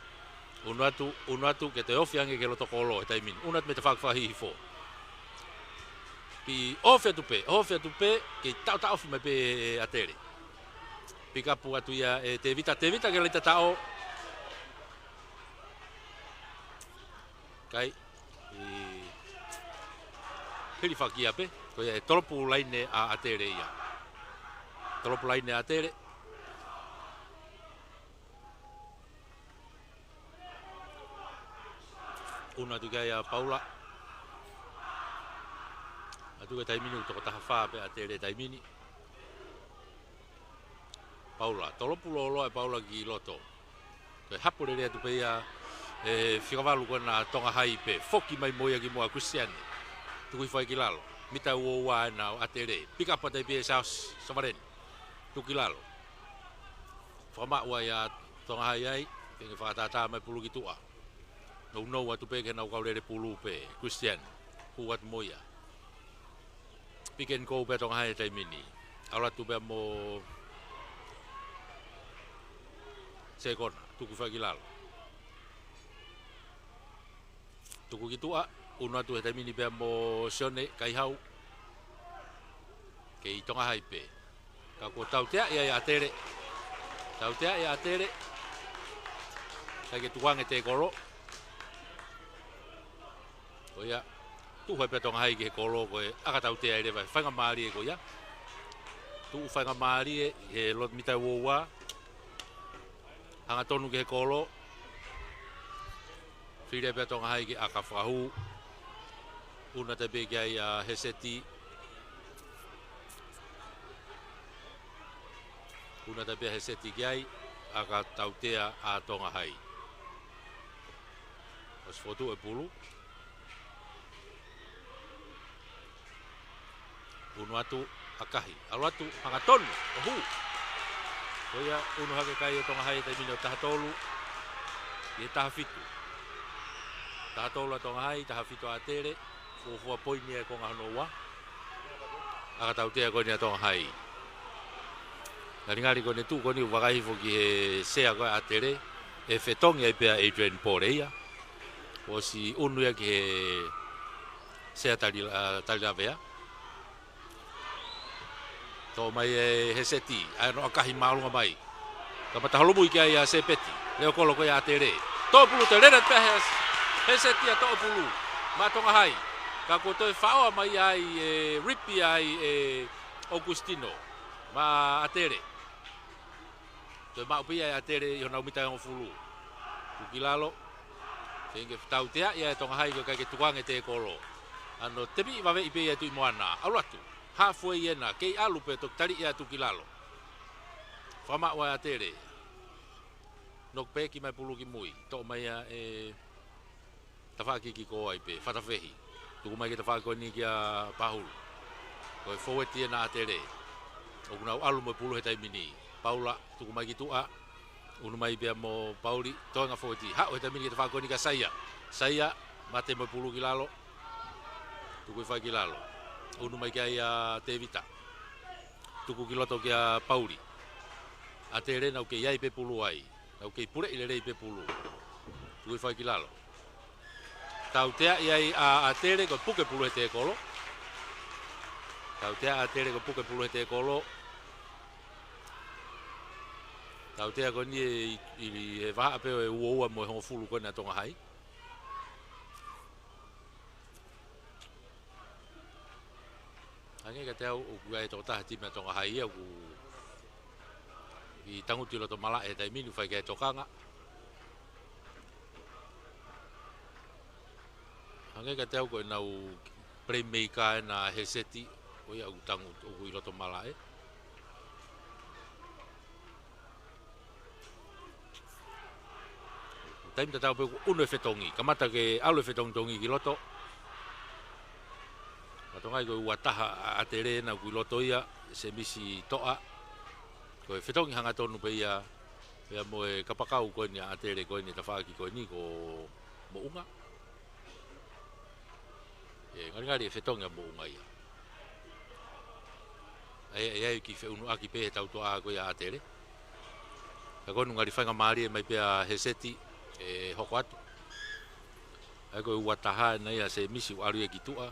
Unu atu ke te ofi ange ke loto kolo he taimini. Unu atu me te whakawhahi hifo. Pi ofi atu pe, ke tau fi me pe atere. Pi kapu atu ia te vita ke lain tatao. Kai. Hiri whakia pe. Koia e toropu laine a atere ia. Toropu laine a tere. Una tu kai a Paula. Atu ke taimini u toko taha whaa pe a tere taimini. Paula. Toropu lolo e Paula ki loto. Koe hapure rea tu pe ia whikawalu kona tonga hai pe. Foki mai moia ki moa Christiane. Tukui whai ki lalo. Mita ua e nao a tere. Pika patai pe saus samareni. Tuki lalo. Whama ua ia tonga hai ai, kenge whakatata mai pulu ki tua. Nau atu pe ke nau kaurere pulu pe, Christian, kuat moia. Piken kou pe tonga hai taimini. Aula tu pe mo sekona, tuku whaki lalo. Tuku ki tua, unu atu he taimini pe mo sione kaihau. Ke I tonga hai pe. Ka ko tau tea ia atere. Tau tea ia atere. Kai ke tuange te koro. Koia. Tu hoi pe tonga hai ke koro koe. Aka tau tea ere vai. Whainga maari e koia. Tu whainga maari e. He lot mitai woua. Hanga tonu ke koro. Whire pe tonga hai ke aka whahu. Una te pe kia ia Heseti. Una te pia he seti kiai, aka tautea a tonga hai. Os fotu e pulu. Unu atu akahi. Alu atu hanga tonu. Ohu. Koia unu hake kai o tonga hai taimini o taha tolu. I he taha fitu. Taha tolu a tonga hai, taha fitu a tere. Fua poini e konga hanoa. Aka tautea koni a tonga hai. Ngari kone tu koni wakai fo ki he sea koe atere e whetongi ai pia Adrian Pore ia. O si unu ia ki he sea talina vea. Tō mai e he seti, ai no akahi maalunga mai. Ka mataholomu i kia ia sepeti. Leo kolo ko ia tere. To pulu te rena pe hesetia to pulu. Matonga hai. Ka ko to fao mai ai ripi ai Augustino. Ma atere. To ma upi ai atere i hona umita ngofulu. Fulu. Tukilalo. Sehingga tau tea ia tonga hai ko ke tukange te kolo. Ano tebi wawe ipe ia tu moana. Aulatu. Halfway ena kei alu pe tok tari ia tukilalo. Fama wa atere. Nok pe ki mai pulu ki mui. To mai ia tafaki ki ko ai pe fatafehi. Tuku mai ki tafaki ko ni kia pahulu. Ko forward ena atere. Oguna alu mo pulu hetai mini. Paula tuku mai ki tua. Unu mai bia mo Pauli toanga forward. Ha o hetai mini ki tafaki ko ni ka saya mate mo pulu ki lalo. Tuku fai ki lalo. Unu mai kia ia te vita. Tuku ki loto kia Pauli. Atere nau ke iai pe pulu ai. Nau ke pure ile rei pe pulu. Tuku fai ki lalo. Tau tea iai a atere ko puke pulu he te kolo. Tau tea atere ko puke pulu he te kolo. Tau tea ko ni i vaha apeo e uoua mo e hongo fulu koe na tonga hai. Ange ka te au o kuai tō taha tima tonga hai ia ku i tanguti loto mala e tai minu whai kai tokanga. Ange ka te au koe nau playmaker na heseti o ia u tanguti o kui loto mala e. Taim ta tau pe uno e whetongi, kamata ke alu e whetongi tongi ki loto. Matongai ko wataha atere na kui loto ia se misi toa. Ko e whetongi hanga tonu pe ia mo e kapakau koe ni atere koe ni tawhaki koe ni ko mo unga. E ngari e whetongi a mo unga ia. Ai ki wheunu aki pe he tau toa koe ia atere. Ka konu ngari whainga maari e mai pia heseti e hoko atu. Ai koe wataha na ia se misi u aru e ki tua.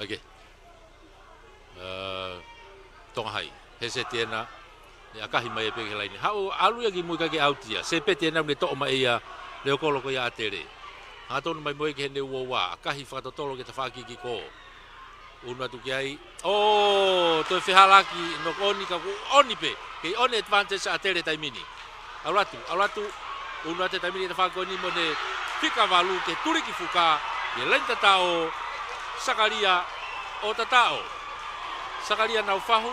Okay. Tonga hai. Heseti ena. Ni akahi mai e peke laini. Hau alu ia ki mui kake autia. Se peti ena mne to'o mai ia leo kolo ko ia atere. Hanga tonu mai moe ke hene uowa. Akahi whakatotolo ke tawhaki ki ko. Unu atu ki ai. Oh, toi whihalaki no oni ka oni pe. Kei oni advantage atere taimini. Aulatu. Unu ate taimini tawhaki ko ni mo ne whika walu ke turiki fuka. Ke lenta tao. Sakaria o tatao. Sakaria nau fahu.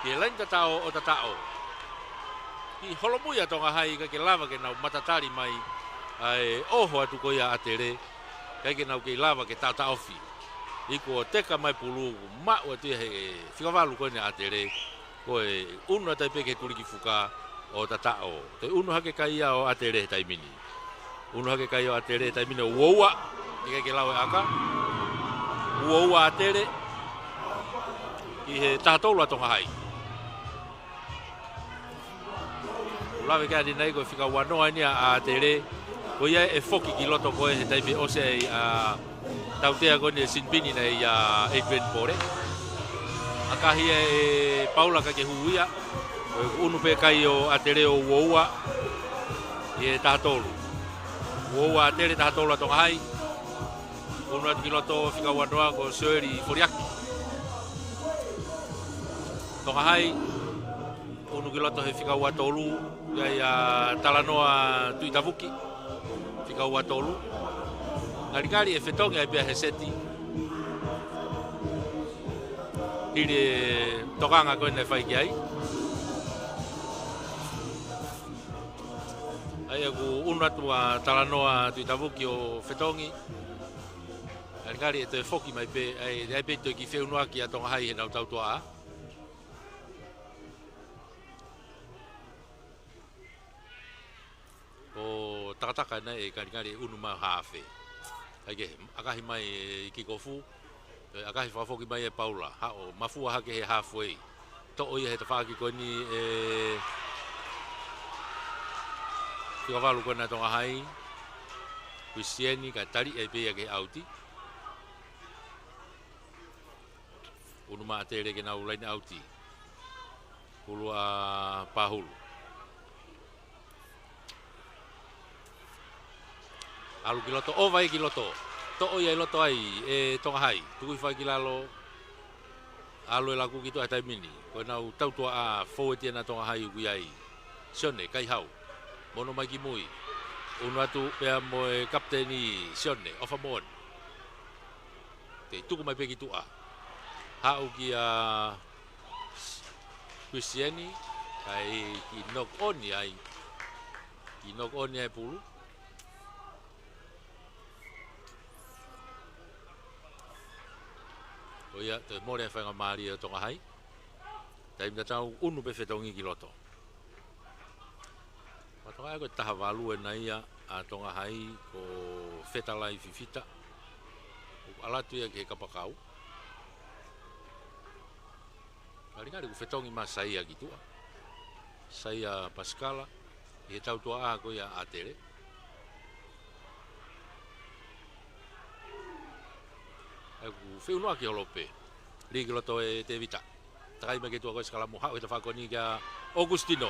Ke lain tatao o tatao. Ki holomuia tonga hai ka ke lava ke nau matatari mai. Ai oho atu ko ia atere. Kai ke nau ke lava ke tata ofi. Iko teka mai pulu ma o te he whikavalu ko ni atere. Ko e unu atai peke turiki fuka o tatao. Te unu hake kai ia o atere taimini. Unu hake kai o atere taimini o uoua. Ika ke lau e aka. Uoua atere. I he tahatolu atonga hai. Ulawe kia di nei koe whika wanoa ni a atere. Ko ia e foki ki loto koe he taimi ose ai tautea koe ni sinpini nei Adrian Pore. Akahi e Paula ka ke huia. Unu pe kai o atere o uoua. I he tahatolu. Uoua atere tahatolu atonga hai. Unu atu ki loto whika wanoa ko Seri Foriaki. Tonga hai. Unu ki loto he whika watolu. Iai talanoa tuitavuki. Whika watolu. Ngari e whetongi ai pia he seti. Hire tokanga koe ne whai ki ai. Ai aku unu atu talanoa tuitavuki o whetongi. Ngari e te whoki mai pe, ai pe toi ki wheunua ki a tonga hai he nau tautua a. O takataka na e ngari unu mai hawhe. Ai akahi mai i kikofu, akahi whawhoki mai e Paula. Hao, mafua hake he halfway. To ia he te whaki koe ni whikawalu koe na tonga hai. Christiani ka tari e pia ke auti. unu maa tere ke nau laini auti. Hulu a pahulu. Alu ki loto, o vai ki loto. To o ia loto ai, e tonga hai. Tukui whai ki lalo, alu e laku ki to atai mini. Koe nau tautua a fōe tia na tonga hai ui ai. Sione, kai hau. Mono mai ki mui. Unu atu pea mo e kapteni Sione, ofa mon. Te tuku mai pe ki tua. Hau ki a Christiani, ai ki nok oni ai. Ki nok oni ai pulu. O ia, te more e whainga maari e tonga hai. Tai mta tau unu pe whetongi ki loto. Ma tonga koe taha walu e na ia a tonga hai ko whetalai fifita. O alatu ia ke kapakau. Karingari ku whetongi ma saia ki tua. Saia Pascala. I he tau tua a koe a atere. Aku whiunua ki holope. Riki loto e te vita. Takai mai ke tua koe skala muhau he ta whakoni kia Augustino.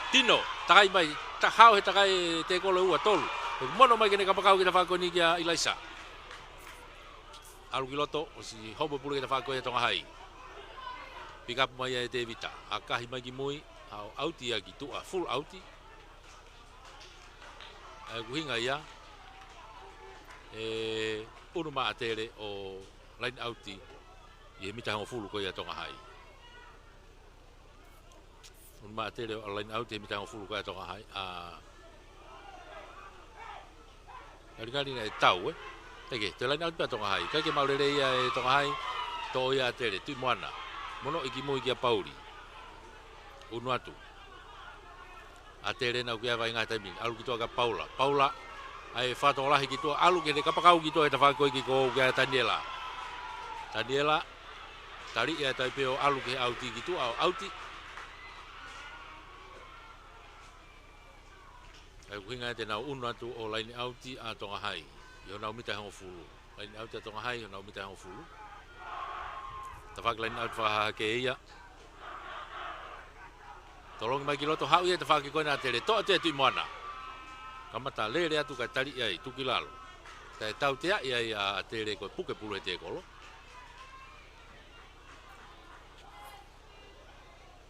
Tino, takai mai, hao he takai te kolo ua tolu. Mono mai kene kapakau ki ta whakoni kia Ilaisa. Alu ki loto, o si homo pulu ki ta whakoni tonga hai. Pick up mai e te vita. A kahi mai ki mui, au auti a ki tua, full auti. Aku hinga ia. Unu maa tere o line auti i he mita hango fulu koe a tonga hai. Unu maa tere o line auti i he mita hango fulu koe a tonga hai. Ngari na e tau e. Teke, te line auti pa tonga hai. Kai ke maurere ia e tonga hai, to ia tere, tui moana. Mono iki mui ki a Pauli. Unu atu. A tere na ukia vai ngā taimini. Alu ki toa ka Paula. Paula. Ai whatolahi ki tua alu ke ne kapakau ki tua e ta whakoi ki ko kia Daniela. Daniela, tari e tai peo alu ke auti ki tua au auti. Ai kuhinga e te nau unu atu o laini auti a tonga hai. Io nau mita hango fulu. Laini auti a tonga hai, io nau mita hango fulu. Ta whak laini auti whakaha ke ia. Tolongi mai ki loto hau ia te whaki koe na tere. Toa te tui moana. Kamata lere atu kai tari ai tuki lalo. Tai tau te ai ai a tere koe puke pulu e te kolo.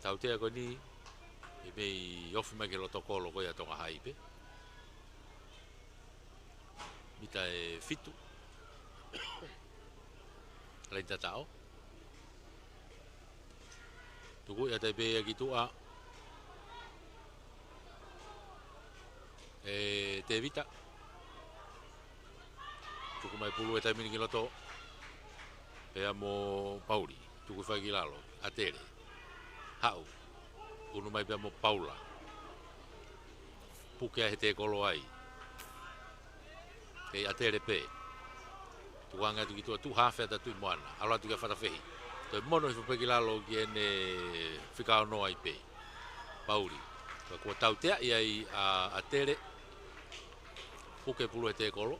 Tau te koe ni e mei ofi mai ke loto kolo koe a tonga hai pe. Mita e fitu. Lain tatao. Tuku ia tai pe ia ki tua. Te vita. Tuku mai pulu e taimini ki loto. Pea mo Pauli. Tuku whai ki lalo. A tere. Hau. Unu mai pea mo Paula. Pukea he te kolo ai. Kei a tere pe. Tuku anga tu ki tua. Tu hawhea ta tui moana. Aloa tu kia whatawhehi. Toi mono i whai ki lalo ki ene whikao noa i pe. Pauli. Kua tau tea i ai a tere. Puke pulu e te kolo.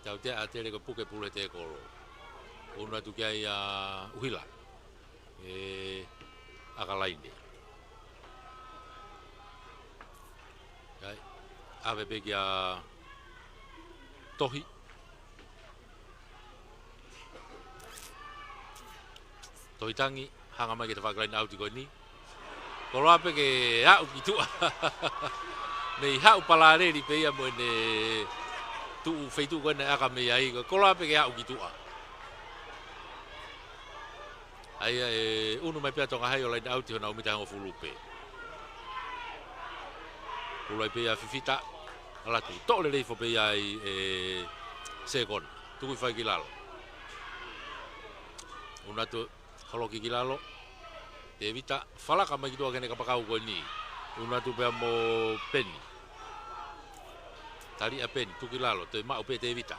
Tau tea a tere ko puke pulu e te kolo. Unu atu kia i a uhila. Akalaine. Kai. Awe pe kia tohi. Tohi tangi. Hanga mai ki te whakalaine auti koe ni. Kolo ape ke hau ki tua. Mei hau palareri pe ia mo ne tuu feitu koe ne aka mei ai. Kolo ape ke hau ki tua. Aia e unu mai pia tonga hai o lain auti hona umita hango fulupe. Pulai pe ia fifita. Alatu, tole reifo pe ia ai sekon. Tukui whai ki lalo. Unatu haloki ki lalo. Te vita, whalaka mai ki tua kene kapakau koe ni. Unatu pea mo peni. Tari a peni, tuki lalo, te mao pe te vita.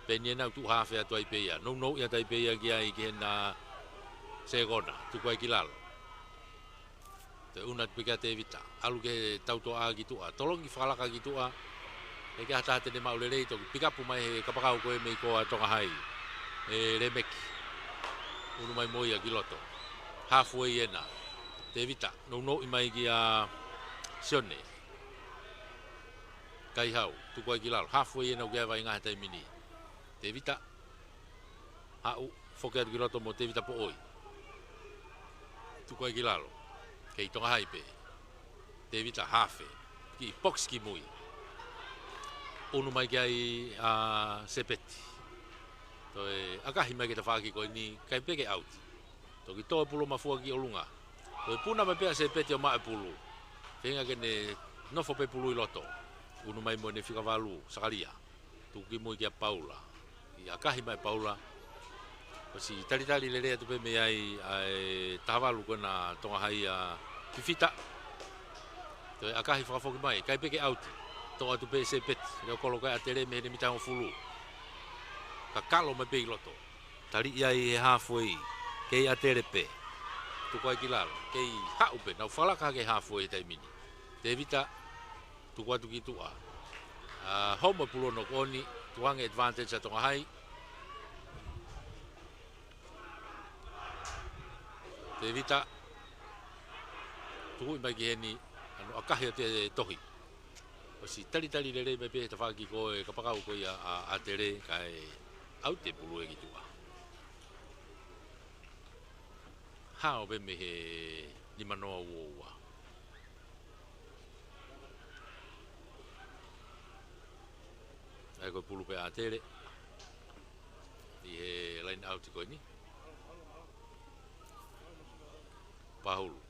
Peni e nau tu hawhea tua i pe ia. Nau ia tai pe ia ki ai ki hena sekona, tuku ai ki lalo. Te unat pe kia te vita. Alu ke tauto a ki tua. Tolongi whalaka ki tua. e ke hata te mau le to pika pu mai he kapakau ko me ko atonga hai e le meki unu mai moi a kiloto halfway ena te vita no i mai ki a sione kai hau tu ko ki lalo halfway ena ge vai nga te mini te vita au foke kiloto mo te vita po oi tu ko ki lalo ke tonga hai pe te vita hafe ki box ki mui unu mai ki a sepeti to e akahi mai ke ta whaki ko ni kai peke out to ki to pulo mafua ki olunga to puna mai pe sepeti o mai pulu tenga ke ne no fo pe pulu i loto unu mai mo ne fika valu sakalia tu ki mo ki a Paula i akahi mai Paula o si tali le tu pe me ai tavalu ko na tonga hai a fifita to akahi fo ki mai kai peke out to atu pe sepeti ko koloka atere me ne mitang fulu kakalo me pe loto tali ia halfway ke atere pe tu ko ki lalo ke ha upe na fala ka ke halfway tai mini te vita tu ko tu ki tu a home pulo no koni tuang advantage atonga hai te vita tu mai ki ni ano akahi te tohi o si tali le me pe ta fa ki ko e kapakau ko ia a tere kai au te pulu e ki tua hao be me he lima noa uoua ai ko pulu pe a tere i he line out ko ni pahulu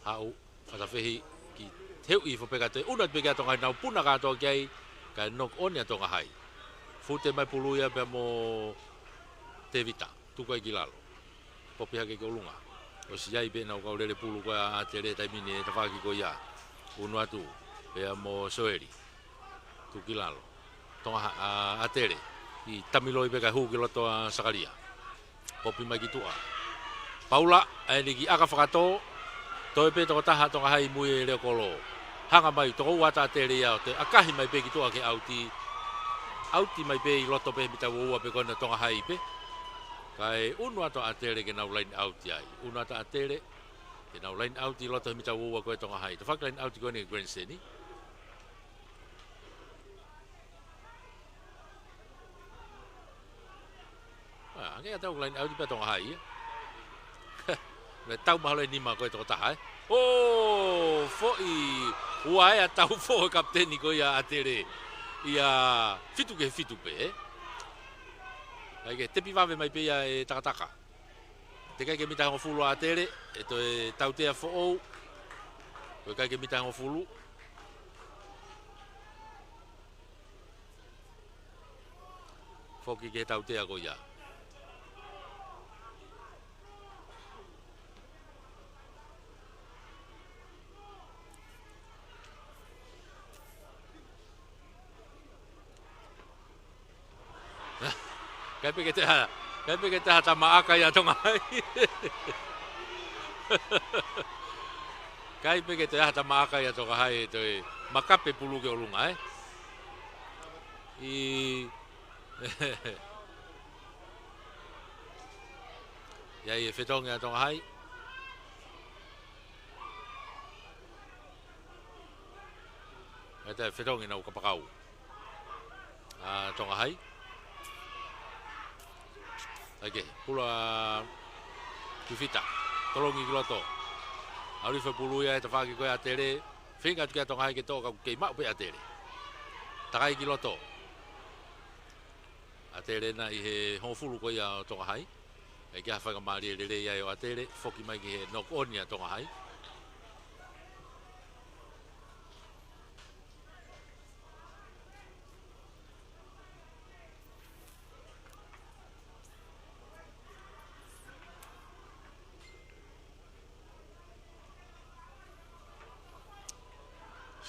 hau fata fehi ki teu i fo pega te una pega tonga na puna ka to kai ka nok on ya tonga hai fute mai pulu ya be mo te vita tu ko ki lalo popi ha ke olunga o si ai be na ko le pulu ko a tere tai mini ta fa ki ko ya unu atu be mo soeri tu ki lalo tonga a tere i tamiloi be ka hu ki loto a sakaria popi mai ki tua Paula ai ni ki aka fakato to pe to taha to hai mui le kolo hanga mai to wa ta te ria te akahi mai pe ki to ke auti mai pe loto pe mita wo pe kona to hai pe kai unu ato atere ke na line out ai unu ato atere ke na line out i loto mita wo ko to hai to fak line out ko ni grand seni ke ta line out pe to hai le tau mahalo ni ma ko to ta oh foi uai a tau fo kapteni ko ia atere ia fitu pe ai ke te piva mai pe ia e takataka te kai ke mita ngo fulu atere e to e tau te fo o ko kai ke mita ngo fulu fo ki ke tau te ko ia kai pe ke te hata maaka ia tonga hai kai pe ke te hata maaka ia tonga hai to e makape pulu ke olunga i ia e fetonga tonga hai eta fetonga na ukapakau a tonga hai okay, pula kifita, tolongi kiloto. Ari fe pulu ya ta faki ko ya tere, finga tu ka tonga ke to ka ke ma pe atere. Takai kiloto. Atere na i he hofulu ko ya tonga hai. E ke fa ka mari le ya yo atere, foki mai ke nok on ya tonga hai.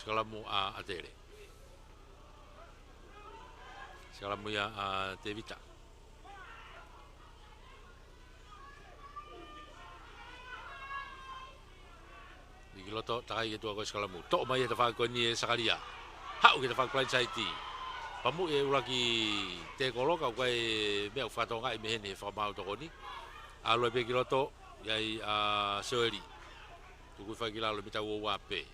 Skalamu a atere. Skalamu ya a te vita. loto takai ke tua ko skala mu to mai te fa ko ni sakalia hau ke te fa plan sai ti pamu e uraki te kolo ka kai me fa to ngai me ne fa mau to ni alo be ki loto yai a soeli tu ku fa ki lalo mita wo wa pe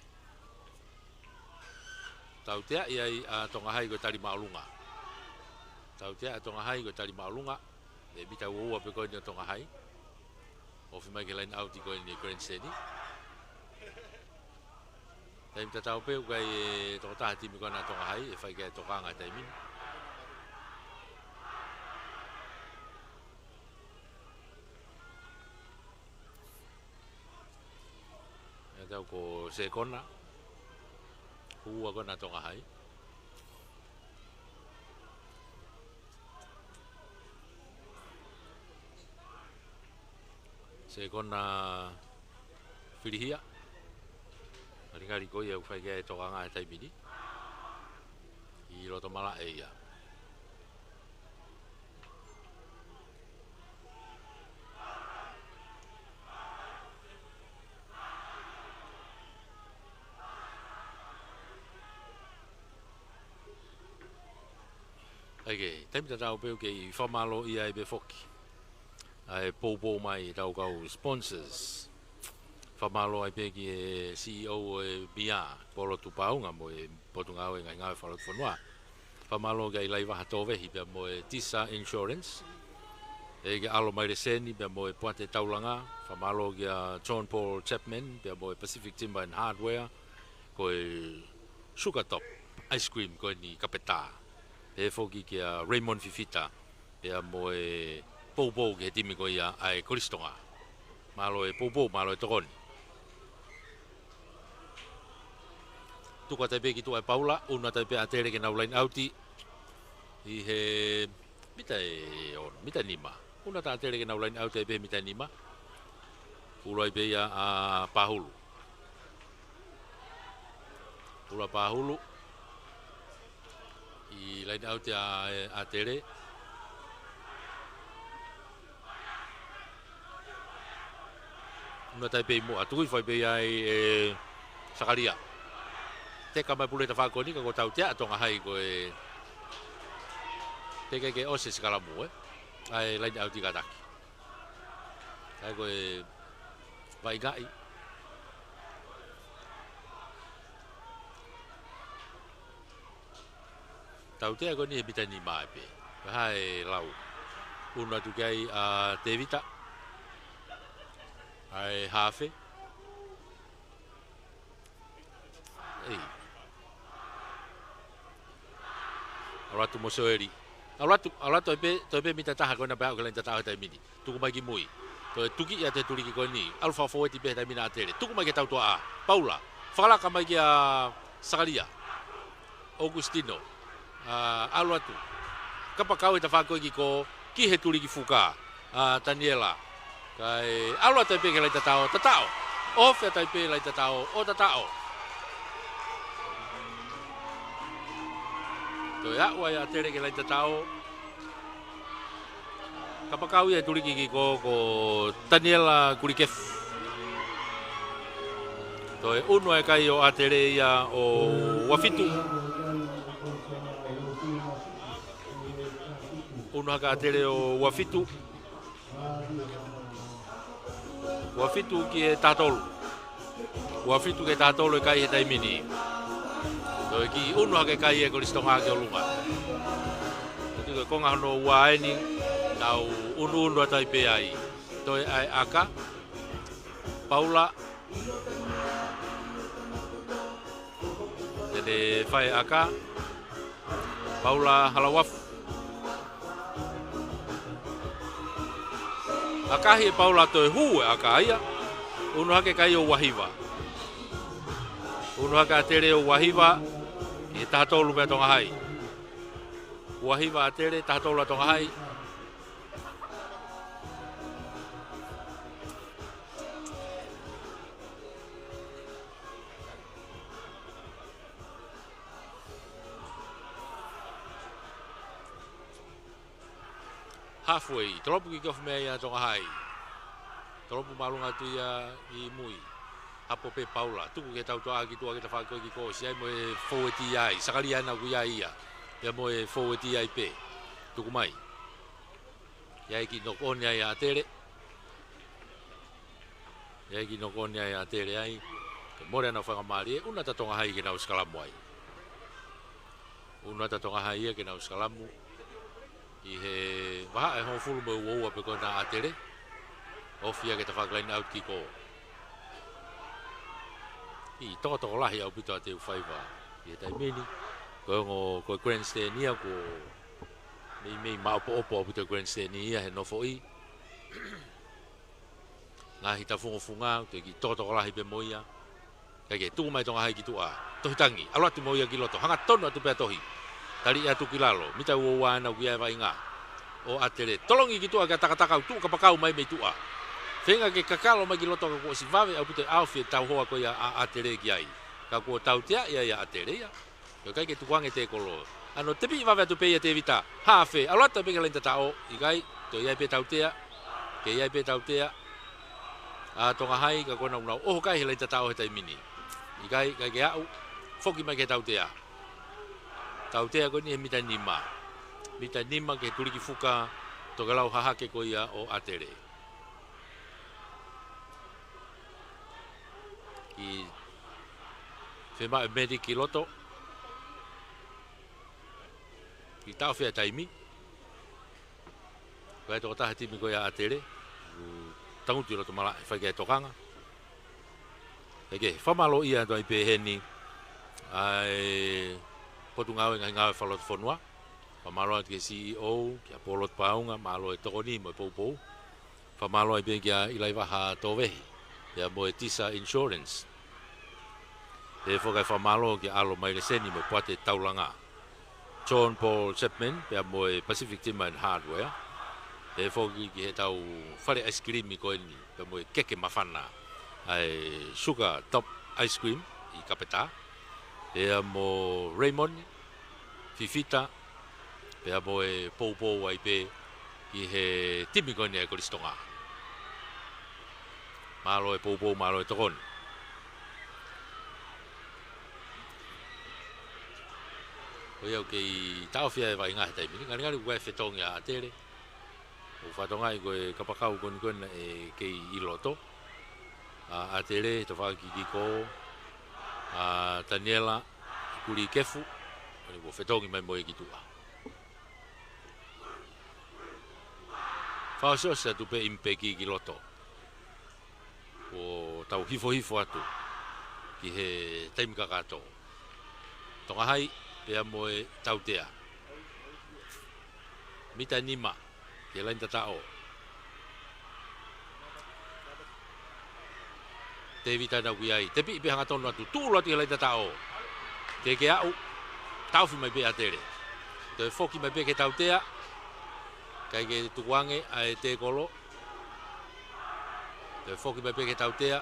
tau te yai a tonga hai ko tali maulunga tau te a tonga hai ko tali maulunga e mita wo wa pe ko ni tonga hai o fi mai ke line out ko ni grand city tai mita tau pe kai to ta ti mi ko na tonga hai e fa ke to ka nga tai min tau ko se kona hua kona tonga hai se kona filihia aringari ko ia fai ke toka nga tai mini I roto mala e ia Ake, taimi tatau peu ke I whamalo ia e be foki. Ai pōpō mai tau kau sponsors. Whamalo ai pe ki e CEO e BIA, Polo Tupaunga mo e potunga o e ngai whalot whanua. Whamalo ke I lai waha tōwehi pia mo e Tisa Insurance. E ke alo mai reseni pia mo e Puate Taulanga. Whamalo ke a John Paul Chapman pia mo e Pacific Timber and Hardware. Ko e Sugar Top Ice Cream ko ni kapeta. E foki ki a Raymond Fifita e a mo e Popo ke timi ko ia ai Koristonga malo e Popo malo e Tokoni tuka tai pe ki tu ai Paula una tai pe a tere ke na line outi I he mita nima una ta tere ke na line outi pe mita nima ulai pe ia a Pahulu ula Pahulu I line out a tere una tai pe mo atu I fai pe ai e sakaria te ka mai pule ta fa ko ni ko tau te atonga hai ko e te ke ose skala mo ai line out ka taki ai ko e vai gai tau te ko ni bita ni mai pe hai lau una tu kai a Devita ai hafe ei aratu mosoeri aratu pe mita taha ko na ba ko lenta taha tai mini tu ko mai ki mui to tuki ya te tuli ki ko ni alfa 40 pe tai mina tele tu ko mai ki tau to a Paula fala ka mai ki a Sakaria Augustino Aluatu kapakau e tawhako ki ko ki he turi ki fuka Daniela kai Aluatu e peke lai tatao ofe tai pe lai tatao o tatao to ya wa ya tere ke lai tatao kapakau e turi ki ko Daniela Kurikef to e uno e kai o atere ia o Wafitu uno haka atere o Wafitu ki e tatolu Wafitu ke tatolu e kai he taimini to e ki uno haka kai e Koristonga ke o lunga tu ke konga hono waeni tau unu atai pe ai to e ai aka Paula Dede fai aka Paula Halawaf Akahi e Paula to e hu e aka ia. Unu hake kai o Wahiva. Unu hake atere o Wahiva e tahatolu mea tonga hai. Wahiva atere tahatolu a tonga hai. Halfway, tolopu ki kofu mea ia tonga hai. Tolopu malunga tu ia I mui. apo pe paula tuku ke tau toa ki tua ke ta fa ko ki ko si ai mo e forward ai sakali ana ku ia ya mo e forward ai pe tuku mai ya ki no kon ya atere ya ki no kon ya atere ai ke more na fa mari una ta tonga hai ke na uskala moi una ta tonga hai ke na uskala mu i he wa e ho fulu mo wo pe ko na atere ofia ke ta fa line out ki ko i toto lahi au pito te faiva i tai mini ko grandstand ia ko me ma opo pito grandstand ia he no foi nga hita funga te ki toto lahi pe moia ke tu mai tonga hai ki tua to tangi alo tu moia ki loto hanga tono tu pe tohi tali atu kilalo mita wo wana ku ia vai nga o atere tolongi ki tua ka taka tu ka pakau mai me tua Fenga ke kakalo magi loto ko si vave au pute alfi tau hoa ko ya atere ki ai. Ka ko tau tia ya atere ya. Yo kai ke tuange te kolo. Ano tepi vave tu pe te vita. Ha fe, alota pe lenta tao ikai to ya pe tau tia. Ke ya pe tau tia. A tonga hai ka kona una o kai lenta tao he tai mini. Ikai kai ke au foki mai ke tau tia. Tau tia ko ni he mita nima. Mita nima ke tuli ki fuka to galau haha ke ko ya o atere. I fema e meri ki loto i tau fea taimi koe toko taha timi koe a atere tanguti loto mala e whai tokanga eke whamalo ia toi pe heni ai potu ngawe ngai ngawe whalot whanua whamalo ati ke CEO ki a polot paunga malo e toko ni mo e poupou whamalo e pe ki a ilai waha towehi ya mo e tisa insurance e fokai whamalo ki alo mai le seni mo puate taulanga John Paul Chapman pe mo e Pacific Timber and Hardware e foki ki he tau whare ice cream i koe ni pe mo e keke mawhana ai sugar top ice cream i kapeta e mo Raymond Fifita pe mo e pou ai pe ki he timi koe ni e koristonga malo e pou malo e tokon. O iau kei tau fia e vai ngahe taimi. Ngari koe whetongi a atere. O whatongai koe kapakau koni kona e kei iloto. A atere, to whakikiko. A Daniela, kuri kefu. Koni ko whetongi mai moe ki tua. Whaososa tupe impe ki loto. O tau hifo atu ki he taimi kakato tonga hai pea moe tau tea mita nima ke lain tatao te vita na kuiai te pi hanga tonu atu tūlo atu ke lain tatao te ke au tau fi mai pe atere te foki mai pe ke tau tea kai ke tukuange ai te kolo te foki mai peke tau tea.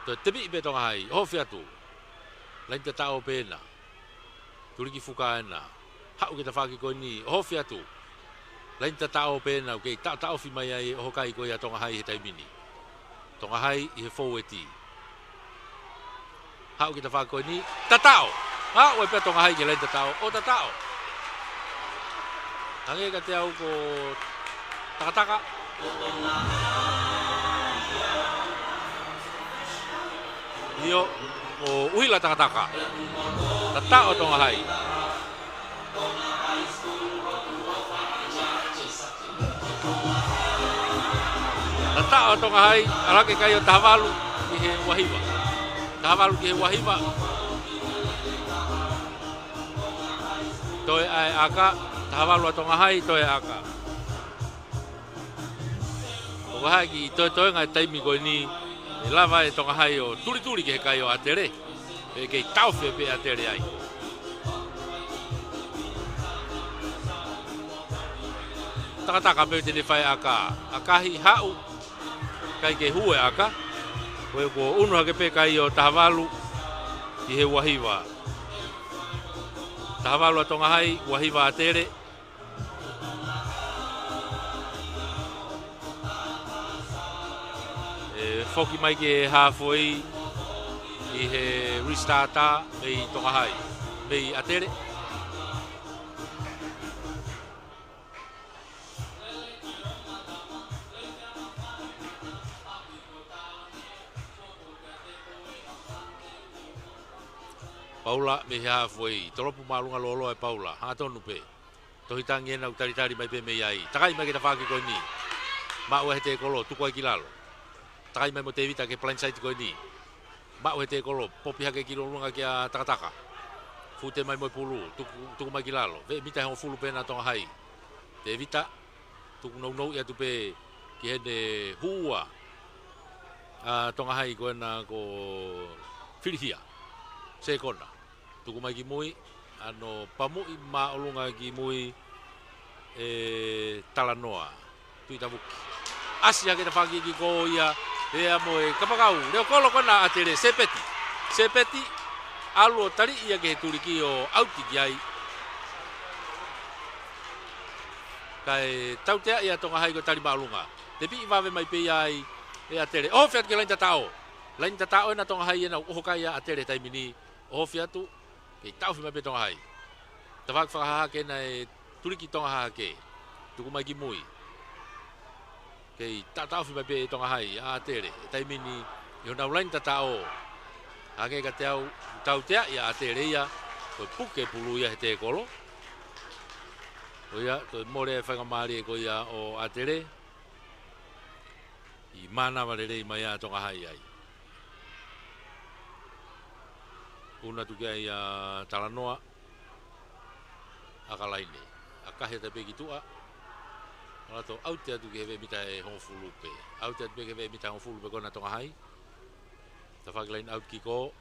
Te tepi ipe tonga hai, hofi atu. Lain te tau pēna. Turi ki fuka ena. Hau ke ta whaki koe ni, hofi atu. Lain te tau pēna, okay, tau fi mai ai hokai koe a tonga hai he taimini. Tonga hai i he fōweti. Hau ke ta whaki koe ni, tatao! Ha, oi pia tonga hai ke lain te tau, o tatao! Hange ka te au ko Taka. Io o uila taka. Tata o tonga hai. Tata o tonga hai, alake kai o tahavalu ki he wahiwa. Tahavalu ki he wahiwa. Toe ai aka, tahavalu o tonga hai, toe aka. O hagi toi ngai taimi ko ni lava e tonga hai o turi ke kai o atere e ke tau fe pe atere ai taka pe te fai aka akahi hau kai ke hue aka ko unu ke pe kai o tahavalu ki he wahiwa tahavalu tonga hai wahiwa atere foki mai ke halfway i he restarta mei tonga hai mei atere Paula me halfway tolopu malunga lolo e Paula ha tonu pe tohitangi na utaritari mai pe mei ai takai mai ke ta faki ko ni ma o hete kolo tu ko kilalo takai mai mo te vita ke plan site ko ni ma o hete kolo popi ha ke kilo lunga ke takataka fute mai mo pulu tu mai kilalo ve mita ho fulu pe na tonga hai te vita tu no ya tu pe ki hene hua tonga hai ko na ko filhia se kona tu mai ki mui ano pamu i ma olunga ki mui talanoa tu itabuki asia ke fagi ki ko ia e amoe kapakau leo kolo kona atere sepeti alo tari ia ke turiki o auti ai kai tautea ia tonga hai ko tari malunga tepi iwave mai pe ai e atere o fiat ke lain tatao na tonga hai na o kaya atere taimini o fiatu ke tau fi mai pe tonga hai tawak fa ke na turiki tonga ha ke tu mai ki mui ke tau fi mai pe tonga hai atere taimini yo na lain tatao ake ka tau tea ia atere ia ko puke pulu ia te kolo oia to more fa ngamari ko ia o atere i mana valere mai a tonga hai ai una tu kia ia talanoa akalaine akahe te pe kitua ala to autea tu ke ve mita e honfulupe autea tu ke ve mita honfulupe ko na tonga hai ta faglain out kiko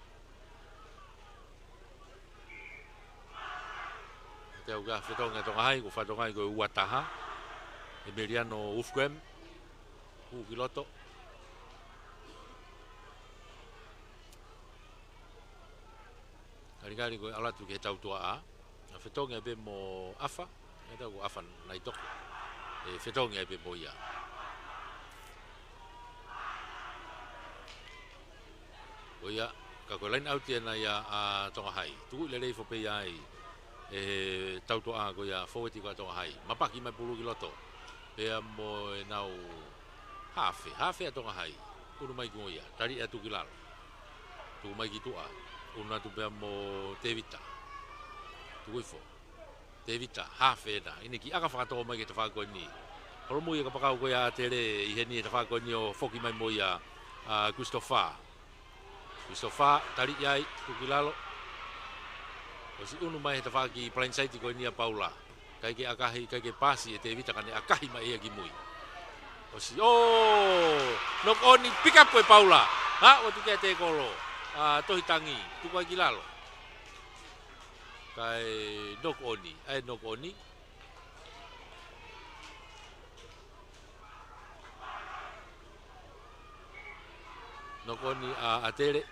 te uga fetonga tonga hai ko fatonga ko uataha Emiliano Ufgem kiloto kari ko ala tu ke tau tua a fetonga be mo afa eta ko afa nai tok e fetonga be boia oia ka ko lain out na ia a tonga hai tu le fo pe ai e tau tua ko ia forward ko tonga hai mapaki mai pulu kiloto pe mo nau hafe a tonga hai unu mai ko ia tari atu kilalo tu mai kitua una tu pe mo tevita tu ifo tevita hafe na ini ki aka fakato mai ke te fa ko ni holo mo ia ka pakau ko ia tere i heni te fa ko ni o foki mai mo ia Christopher tari ai tu kilalo o si unu mai te fa ki plain site ko ni a Paula kai ke akahi kai ke pasi e tevita kane akahi mai ia ki mui o si nok oni pick up e Paula ha o tu ke te kolo tohitangi tu kwa kilalo kai nok oni atere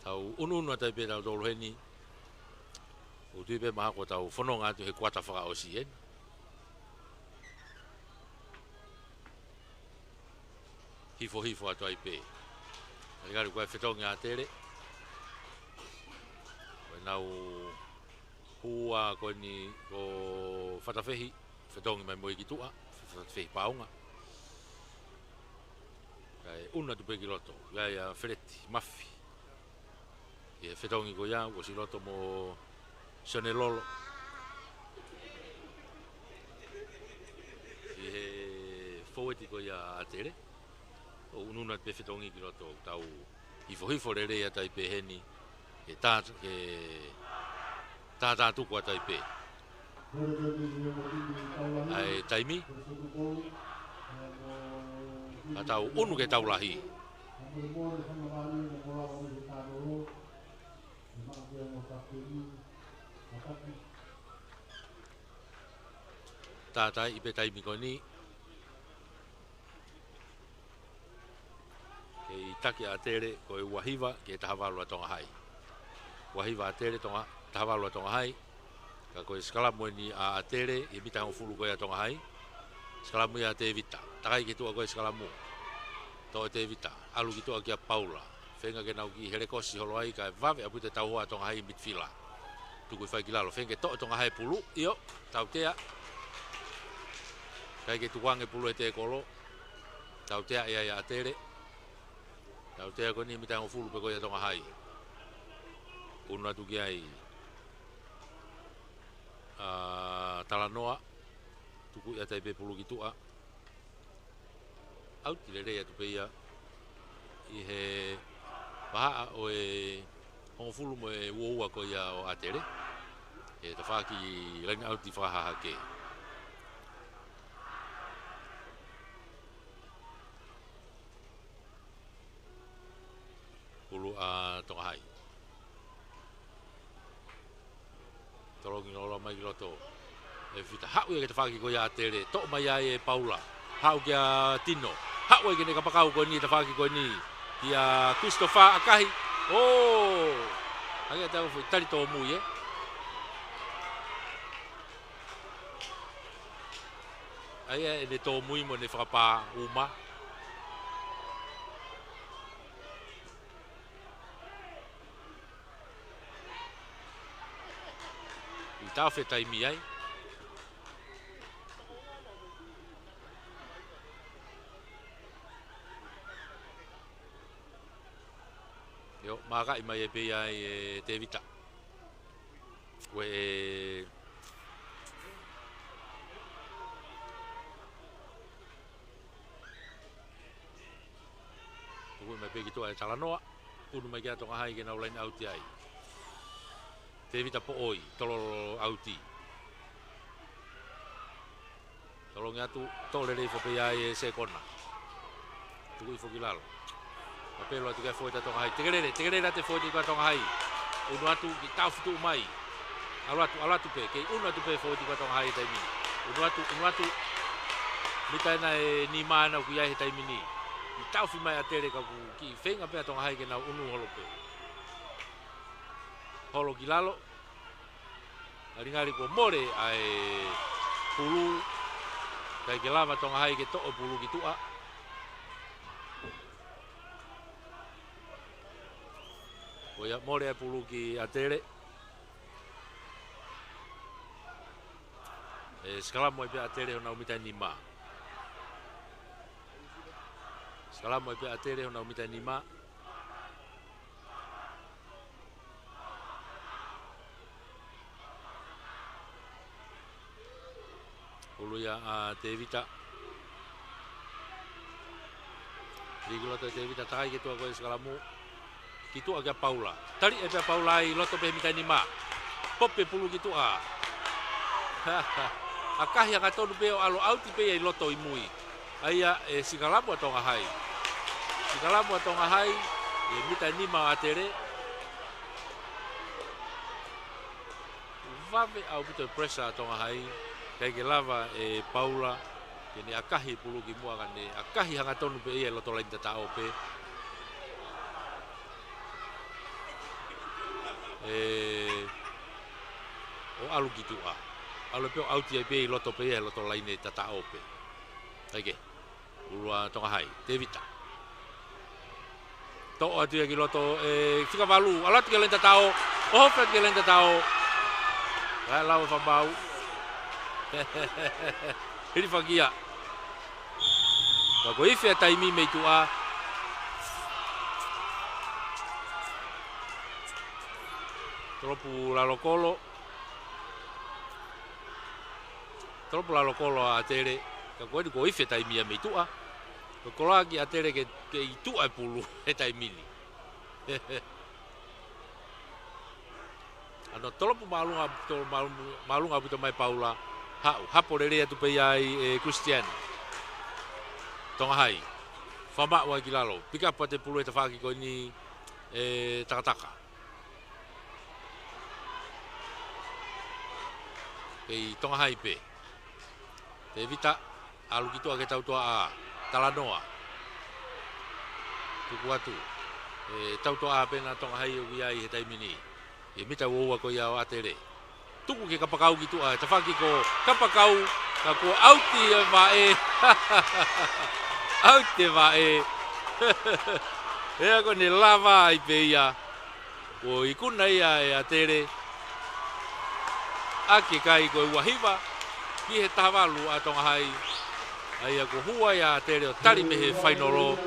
tau unu tai pe tau dolo heni o tu pe maha ko tau fononga tu he kwata whaka osien hifo atu ai pe aligari kwa fetonga atere o nau hua ko ni ko fatafehi fetonga mai moi kitua fatafehi paunga kai una tu pe kiloto ya fretti maffi e fetonga ko ya o siloto mo sonelolo e forward ko ya atere o ununa pe fetongi ki roto tau hifo rere ia tai pe heni e tata tu ko tai pe ai taimi atau unu ke tau lahi tata ipe taimi ko ni i taki atere ko e wahiva ke tahawalo tonga hai wahiva atere tonga tahawalo tonga hai ka ko skala mo ni a atere i mita ho fulu ko ya tonga hai Skalamu ia te vita. Takai ki tua koe skalamu. To te vita. Alu ki tua kia Paula. Whenga ke nau ki here kosi holo ai ka vave apu te tau hoa tonga hai midfila. Tuku whai ki lalo. Whenga to tonga hai pulu. Io. Tau tea. Kai ke tukuange pulu e te kolo. Tau tea ia ia atere. Tau tea koni mitango fulu pe koe tonga hai. Unu atu ki ai. Talanoa. Tuku ia tai pe pulu ki tua. Au ti lere atu pe ia. I he paha o e hongofulu mo e uoua ko ia o atere. E ta whaki laina au ti whahaha ke. Pulu a tonga hai. Torongi nola mai ki loto. E fita hau ia ke ta whaki ko ia atere. Tok mai ai e Paula. Hau kia Tino. Hau ia ke ne kapakau ko ni ta whaki ko ni. Ia Christopher akahi. Oh! Ai tau foi tari to mui Ai e to mui mo ne whakapa uma. I tau whe taimi ai. Yo, maga i mai e pe ai e te vita. We Ui mai pe ki toa e Talanoa. Unu mai kia tonga hai ke nau lain auti ai. Te vita po oi, tololo auti. Tolongi atu, tole rei fo pe ai e se kona. Tuku i fo ki lalo. Apelo atu kia foita tonga hai. Tegerere te foita kia tonga hai. Unu atu ki tau fitu mai. Alatu pe. Kei unu atu pe foita kia tonga hai e taimini. Unu atu. Mita ena e ni maana ku iai he taimini. I tau fi mai atere ka ku ki whenga pe tonga hai ke nau unu holo pe. Holo ki lalo. Aringari ko more ai pulu. Kai ke lava tonga hai ke to'o pulu ki tua. Oia more ai pulu ki atere. Skalamu ai pe atere hona umita ni ma. Skalamu ai pe atere hona umita ni ma. Pulu ya a te vita. Rigula te vita tai ke tua koe skalamu. Ki tua kia Paula. Tari e pe Paula ai loto pe mita ni ma. Pope pulu ki tua. Akahi anga tonu pe o alo auti pe ai loto i mui. Aia e Sikalamu atonga hai. Sikalamu atonga hai. E mita ni ma atere. Vave au bito presa atonga hai. Kai ke lava e Paula. Kene akahi pulu ki mua kane. Akahi anga tonu pe ai loto lain tatao pe. O alu gitu a. Alu pe auti ai pe loto pe loto laine tata ope. Ake. Ulua tonga hai, te vita. To atu ki loto fika valu, alat ke lenta tao, o fet ke lenta tao. Ai lau fa bau. Hiri fagia. Ko ife taimi me tu a. Tropu lalo kolo a tere. Ka koe ko ife taimi a me tu a. Ko kola ki a tere ke i tu a pulu e taimini. Ano tropu malunga puto mai Paula. Hapo rere atu pe ai Christian. Tonga hai. Fama wa kilalo. Pika pa te pulu e tafaki ko ni takataka. Kei tonga hai pe. Te vita alu ki tua ke tau tua a Talanoa. Tuku atu. Tau tua a pena tonga hai o ai he taimini. E mita uoua ko ia o atere. Tuku ke kapakau ki tua. Tawhaki ko kapakau Ka ko auti e vai. Auti vai. Ea ko ni lava ai pe ia. O i kuna ia e a tere. Ake kai ko wahiva. Ki he tawalu a tonga hai. Ai a ko hua ia a tere o tari me he whainoro.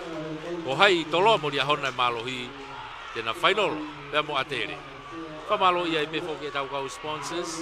O hai toloa mo ria hona malohi. Tena whainoro. Pea mo a tere. Whamalo ia i me foke tau kau sponsors.